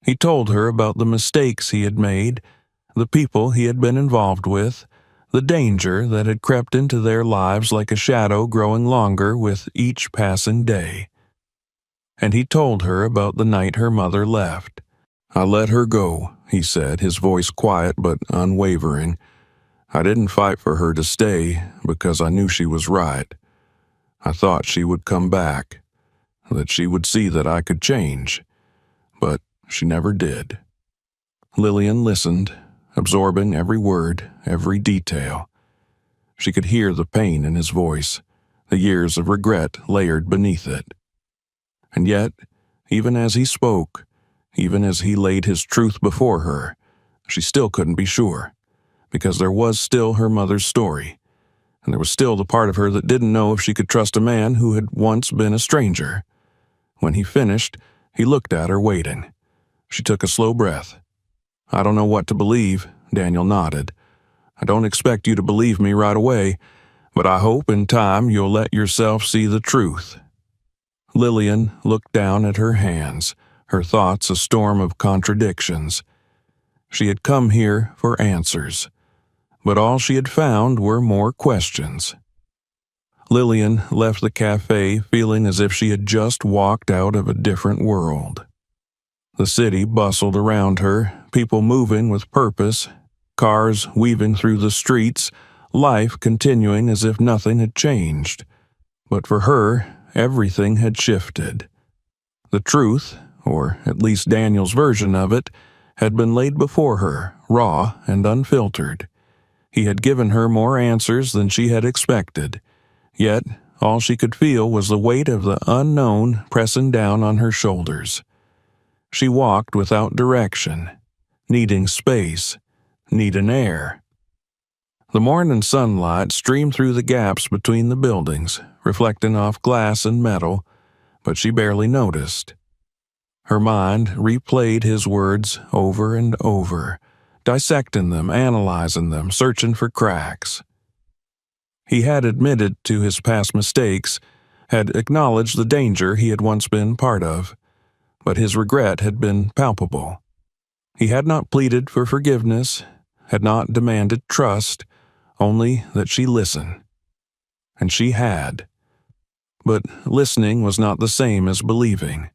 A: He told her about the mistakes he had made, the people he had been involved with, the danger that had crept into their lives like a shadow growing longer with each passing day. And he told her about the night her mother left. "I let her go," he said, his voice quiet but unwavering. "I didn't fight for her to stay because I knew she was right. I thought she would come back, that she would see that I could change, but she never did." Lillian listened, absorbing every word, every detail. She could hear the pain in his voice, the years of regret layered beneath it. And yet, even as he spoke, even as he laid his truth before her, she still couldn't be sure, because there was still her mother's story, and there was still the part of her that didn't know if she could trust a man who had once been a stranger. When he finished, he looked at her, waiting. She took a slow breath. "I don't know what to believe," Daniel nodded. "I don't expect you to believe me right away, but I hope in time you'll let yourself see the truth." Lillian looked down at her hands, her thoughts a storm of contradictions. She had come here for answers, but all she had found were more questions. Lillian left the cafe feeling as if she had just walked out of a different world. The city bustled around her, people moving with purpose, cars weaving through the streets, life continuing as if nothing had changed. But for her, everything had shifted. The truth, or at least Daniel's version of it, had been laid before her, raw and unfiltered. He had given her more answers than she had expected, yet all she could feel was the weight of the unknown pressing down on her shoulders. She walked without direction, needing space, needing air. The morning sunlight streamed through the gaps between the buildings, reflecting off glass and metal, but she barely noticed. Her mind replayed his words over and over, dissecting them, analyzing them, searching for cracks. He had admitted to his past mistakes, had acknowledged the danger he had once been part of, but his regret had been palpable. He had not pleaded for forgiveness, had not demanded trust, only that she listen. And she had. But listening was not the same as believing.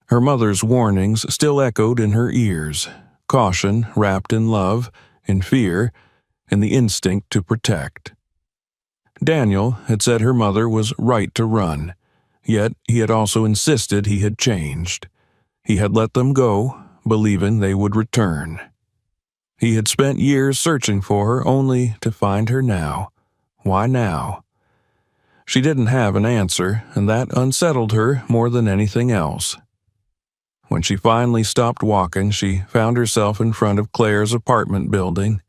A: Her mother's warnings still echoed in her ears, caution wrapped in love, in fear, in the instinct to protect. Daniel had said her mother was right to run, yet he had also insisted he had changed. He had let them go, believing they would return. He had spent years searching for her only to find her now. Why now? She didn't have an answer, and that unsettled her more than anything else. When she finally stopped walking, she found herself in front of Claire's apartment building.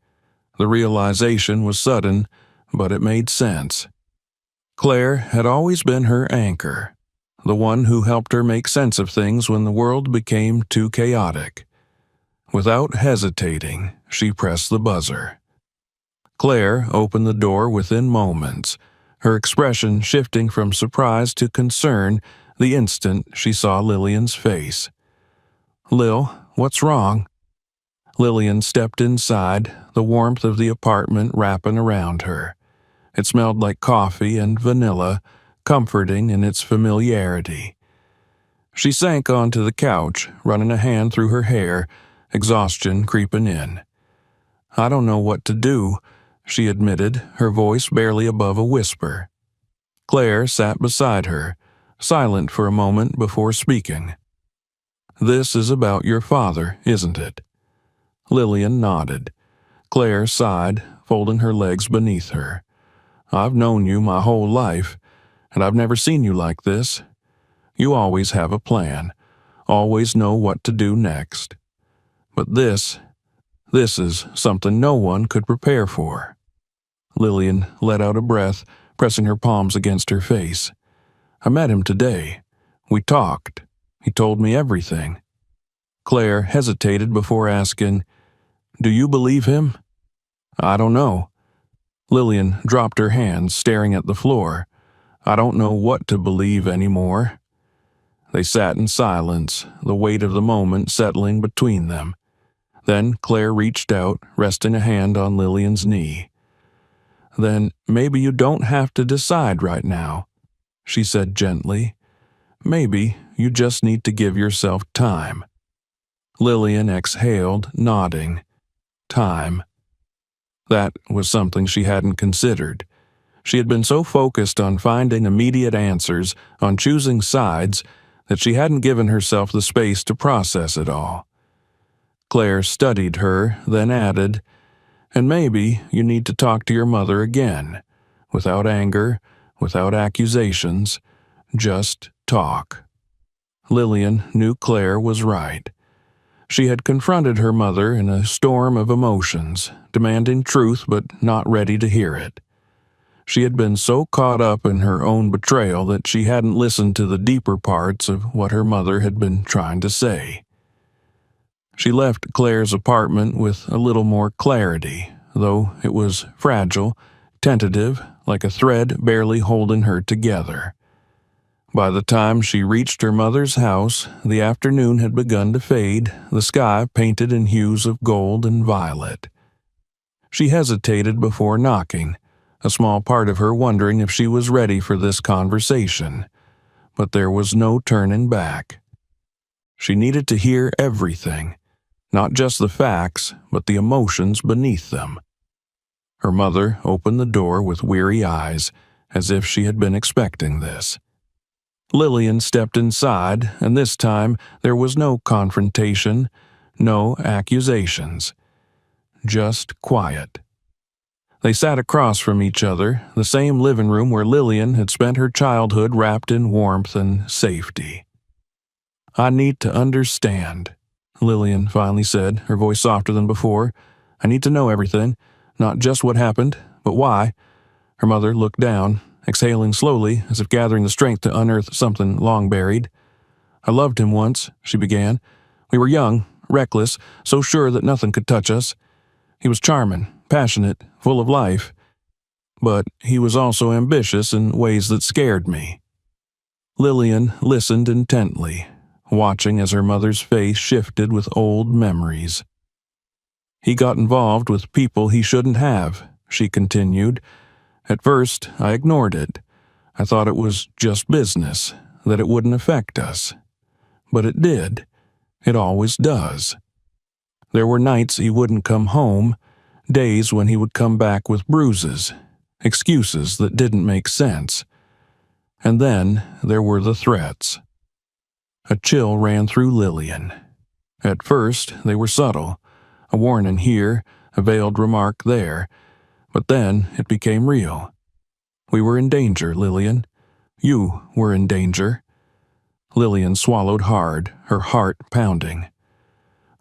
A: The realization was sudden, but it made sense. Claire had always been her anchor, the one who helped her make sense of things when the world became too chaotic. Without hesitating, she pressed the buzzer. Claire opened the door within moments, her expression shifting from surprise to concern the instant she saw Lillian's face. "Lil, what's wrong?" Lillian stepped inside, the warmth of the apartment wrapping around her. It smelled like coffee and vanilla, comforting in its familiarity. She sank onto the couch, running a hand through her hair, exhaustion creeping in. "I don't know what to do," she admitted, her voice barely above a whisper. Claire sat beside her, silent for a moment before speaking. "This is about your father, isn't it?" Lillian nodded. Claire sighed, folding her legs beneath her. "I've known you my whole life, and I've never seen you like this. You always have a plan, always know what to do next. But this is something no one could prepare for." Lillian let out a breath, pressing her palms against her face. "I met him today. We talked. He told me everything." Claire hesitated before asking, "Do you believe him?" "I don't know." Lillian dropped her hands, staring at the floor. "I don't know what to believe anymore." They sat in silence, the weight of the moment settling between them. Then Claire reached out, resting a hand on Lillian's knee. "Then maybe you don't have to decide right now," she said gently. "Maybe you just need to give yourself time." Lillian exhaled, nodding. Time. That was something she hadn't considered. She had been so focused on finding immediate answers, on choosing sides, that she hadn't given herself the space to process it all. Claire studied her, then added, "And maybe you need to talk to your mother again, without anger, without accusations, just talk." Lillian knew Claire was right. She had confronted her mother in a storm of emotions, demanding truth but not ready to hear it. She had been so caught up in her own betrayal that she hadn't listened to the deeper parts of what her mother had been trying to say. She left Claire's apartment with a little more clarity, though it was fragile, tentative, like a thread barely holding her together. By the time she reached her mother's house, the afternoon had begun to fade, the sky painted in hues of gold and violet. She hesitated before knocking, a small part of her wondering if she was ready for this conversation, but there was no turning back. She needed to hear everything, Not just the facts, but the emotions beneath them. Her mother opened the door with weary eyes, as if she had been expecting this. Lillian stepped inside, and this time there was no confrontation, no accusations. Just quiet. They sat across from each other, the same living room where Lillian had spent her childhood wrapped in warmth and safety. "I need to understand," Lillian finally said, her voice softer than before. "I need to know everything, not just what happened, but why." Her mother looked down, exhaling slowly, as if gathering the strength to unearth something long buried. "I loved him once," she began. "We were young, reckless, so sure that nothing could touch us. He was charming, passionate, full of life. But he was also ambitious in ways that scared me." Lillian listened intently, watching as her mother's face shifted with old memories. "He got involved with people he shouldn't have," she continued. "At first, I ignored it. I thought it was just business, that it wouldn't affect us. But it did. It always does. There were nights he wouldn't come home, days when he would come back with bruises, excuses that didn't make sense. And then there were the threats." A chill ran through Lillian. At first, they were subtle, a warning here, a veiled remark there, but then it became real. "We were in danger, Lillian. You were in danger." Lillian swallowed hard, her heart pounding.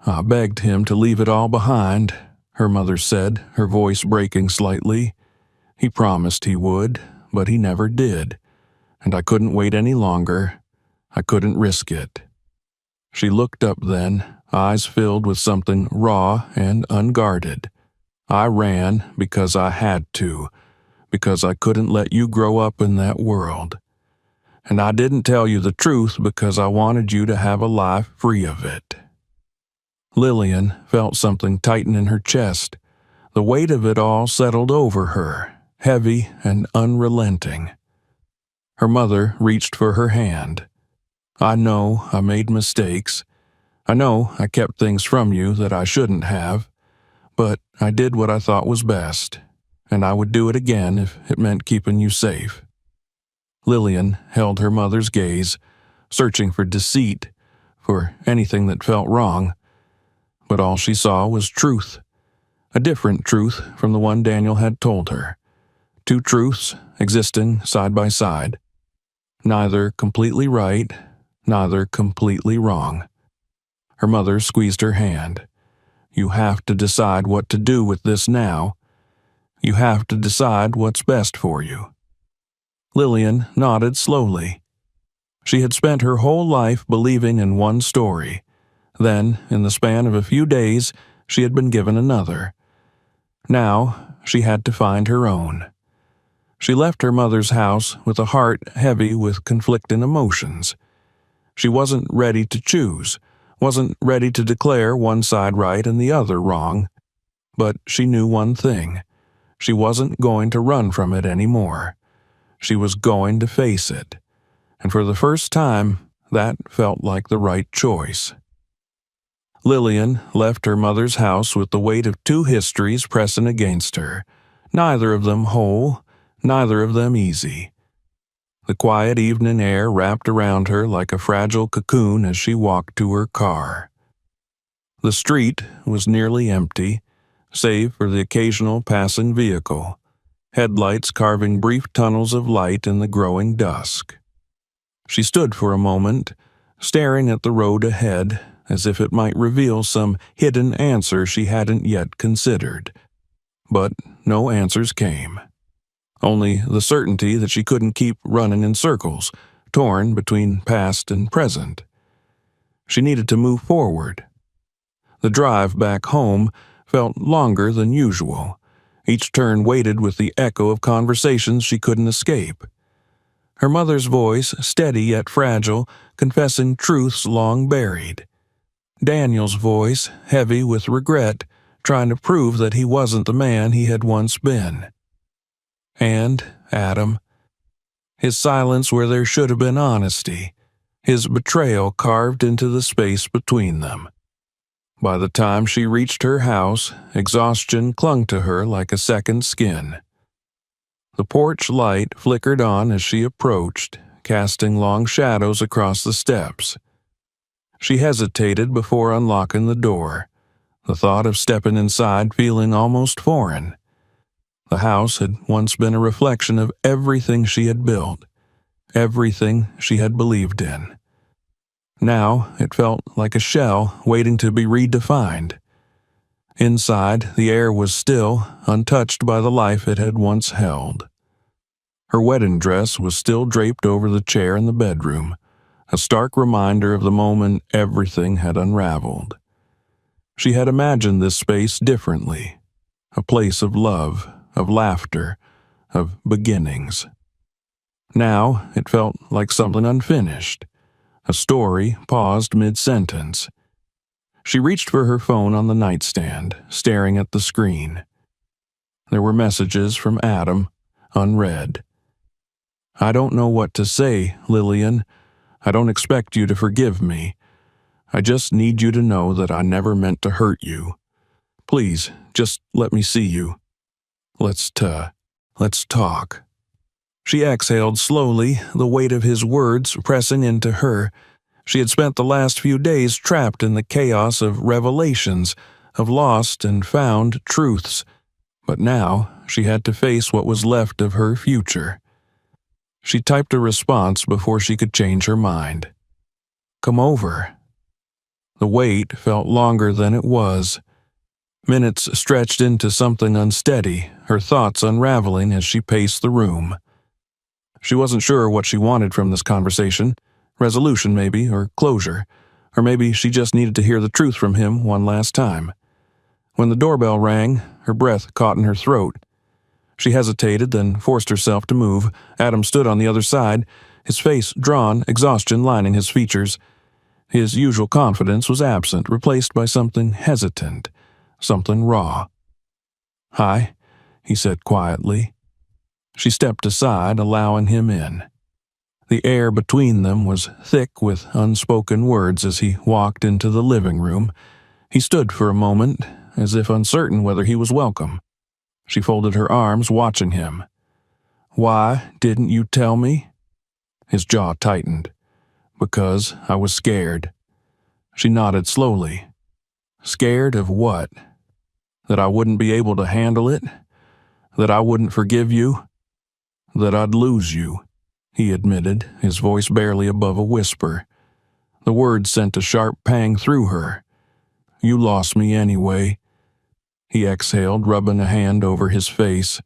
A: "I begged him to leave it all behind," her mother said, her voice breaking slightly. "He promised he would, but he never did. And I couldn't wait any longer. I couldn't risk it." She looked up then, eyes filled with something raw and unguarded. "I ran because I had to, because I couldn't let you grow up in that world. And I didn't tell you the truth because I wanted you to have a life free of it." Lillian felt something tighten in her chest. The weight of it all settled over her, heavy and unrelenting. Her mother reached for her hand. "I know I made mistakes. I know I kept things from you that I shouldn't have. But I did what I thought was best, and I would do it again if it meant keeping you safe." Lillian held her mother's gaze, searching for deceit, for anything that felt wrong. But all she saw was truth. A different truth from the one Daniel had told her. Two truths existing side by side. Neither completely right, neither completely wrong. Her mother squeezed her hand. "You have to decide what to do with this now. You have to decide what's best for you." Lillian nodded slowly. She had spent her whole life believing in one story. Then, in the span of a few days, she had been given another. Now, she had to find her own. She left her mother's house with a heart heavy with conflicting emotions. She wasn't ready to choose, wasn't ready to declare one side right and the other wrong. But she knew one thing. She wasn't going to run from it anymore. She was going to face it. And for the first time, that felt like the right choice. Lillian left her mother's house with the weight of two histories pressing against her, neither of them whole, neither of them easy. The quiet evening air wrapped around her like a fragile cocoon as she walked to her car. The street was nearly empty, save for the occasional passing vehicle, headlights carving brief tunnels of light in the growing dusk. She stood for a moment, staring at the road ahead, as if it might reveal some hidden answer she hadn't yet considered. But no answers came. Only the certainty that she couldn't keep running in circles, torn between past and present. She needed to move forward. The drive back home felt longer than usual. Each turn weighted with the echo of conversations she couldn't escape. Her mother's voice, steady yet fragile, confessing truths long buried. Daniel's voice, heavy with regret, trying to prove that he wasn't the man he had once been. And Adam. His silence where there should have been honesty. His betrayal carved into the space between them. By the time she reached her house, exhaustion clung to her like a second skin. The porch light flickered on as she approached, casting long shadows across the steps. She hesitated before unlocking the door, the thought of stepping inside feeling almost foreign. The house had once been a reflection of everything she had built, everything she had believed in. Now it felt like a shell waiting to be redefined. Inside, the air was still, untouched by the life it had once held. Her wedding dress was still draped over the chair in the bedroom, a stark reminder of the moment everything had unraveled. She had imagined this space differently, a place of love, of laughter, of beginnings. Now it felt like something unfinished, a story paused mid-sentence. She reached for her phone on the nightstand, staring at the screen. There were messages from Adam, unread. "I don't know what to say, Lillian. I don't expect you to forgive me. I just need you to know that I never meant to hurt you. Please, just let me see you. Let's talk." She exhaled slowly, the weight of his words pressing into her. She had spent the last few days trapped in the chaos of revelations, of lost and found truths, but now she had to face what was left of her future. She typed a response before she could change her mind. "Come over." The wait felt longer than it was. Minutes stretched into something unsteady, her thoughts unraveling as she paced the room. She wasn't sure what she wanted from this conversation. Resolution, maybe, or closure. Or maybe she just needed to hear the truth from him one last time. When the doorbell rang, her breath caught in her throat. She hesitated, then forced herself to move. Adam stood on the other side, his face drawn, exhaustion lining his features. His usual confidence was absent, replaced by something hesitant, something raw. "Hi," he said quietly. She stepped aside, allowing him in. The air between them was thick with unspoken words as he walked into the living room. He stood for a moment, as if uncertain whether he was welcome. She folded her arms, watching him. "Why didn't you tell me?" His jaw tightened. "Because I was scared." She nodded slowly. "Scared of what? That I wouldn't be able to handle it? That I wouldn't forgive you? That I'd lose you," he admitted, his voice barely above a whisper. The words sent a sharp pang through her. "You lost me anyway," he exhaled, rubbing a hand over his face.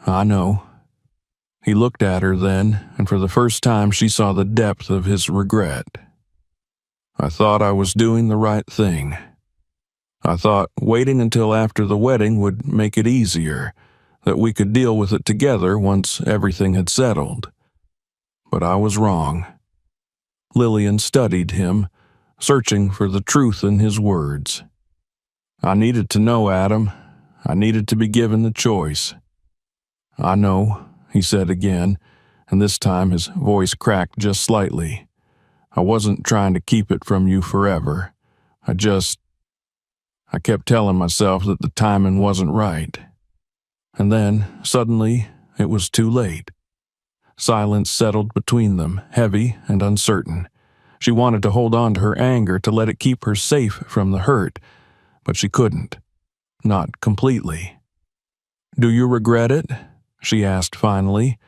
A: "I know." He looked at her then, and for the first time she saw the depth of his regret. "I thought I was doing the right thing. I thought waiting until after the wedding would make it easier, that we could deal with it together once everything had settled. But I was wrong." Lillian studied him, searching for the truth in his words. "I needed to know, Adam. I needed to be given the choice." "I know," he said again, and this time his voice cracked just slightly. "I wasn't trying to keep it from you forever. I kept telling myself that the timing wasn't right. And then, suddenly, it was too late." Silence settled between them, heavy and uncertain. She wanted to hold on to her anger, to let it keep her safe from the hurt, but she couldn't. Not completely. "Do you regret it?" she asked finally.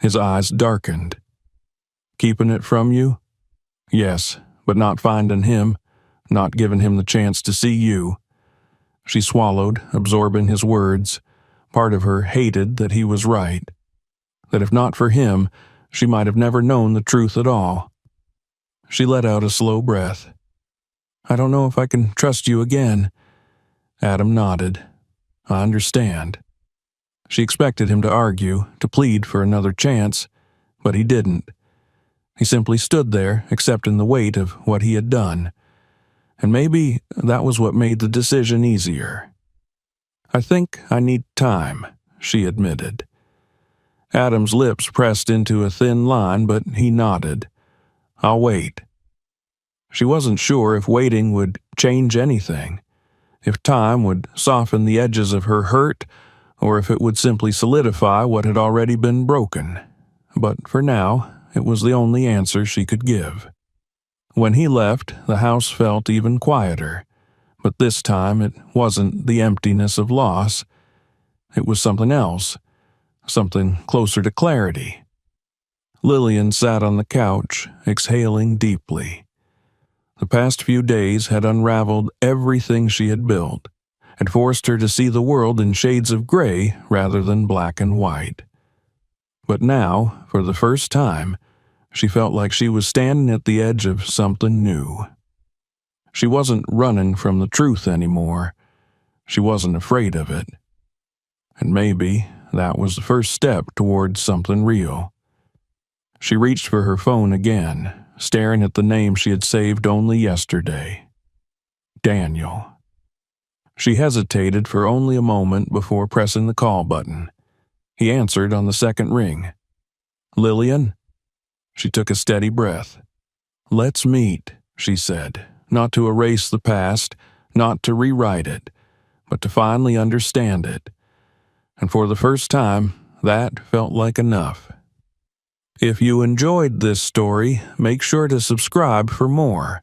A: His eyes darkened. "Keeping it from you?" "Yes, but not finding him, not giving him the chance to see you." She swallowed, absorbing his words. Part of her hated that he was right. That if not for him, she might have never known the truth at all. She let out a slow breath. "I don't know if I can trust you again." Adam nodded. "I understand." She expected him to argue, to plead for another chance, but he didn't. He simply stood there, accepting the weight of what he had done. And maybe that was what made the decision easier. "I think I need time," she admitted. Adam's lips pressed into a thin line, but he nodded. "I'll wait." She wasn't sure if waiting would change anything, if time would soften the edges of her hurt, or if it would simply solidify what had already been broken. But for now, it was the only answer she could give. When he left, the house felt even quieter, but this time it wasn't the emptiness of loss. It was something else, something closer to clarity. Lillian sat on the couch, exhaling deeply. The past few days had unraveled everything she had built, had forced her to see the world in shades of gray rather than black and white. But now, for the first time, she felt like she was standing at the edge of something new. She wasn't running from the truth anymore. She wasn't afraid of it. And maybe that was the first step towards something real. She reached for her phone again, staring at the name she had saved only yesterday. Daniel. She hesitated for only a moment before pressing the call button. He answered on the second ring. "Lillian?" She took a steady breath. "Let's meet," she said, not to erase the past, not to rewrite it, but to finally understand it. And for the first time, that felt like enough. If you enjoyed this story, make sure to subscribe for more.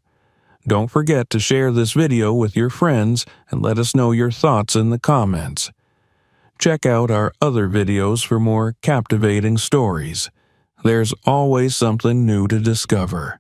A: Don't forget to share this video with your friends and let us know your thoughts in the comments. Check out our other videos for more captivating stories. There's always something new to discover.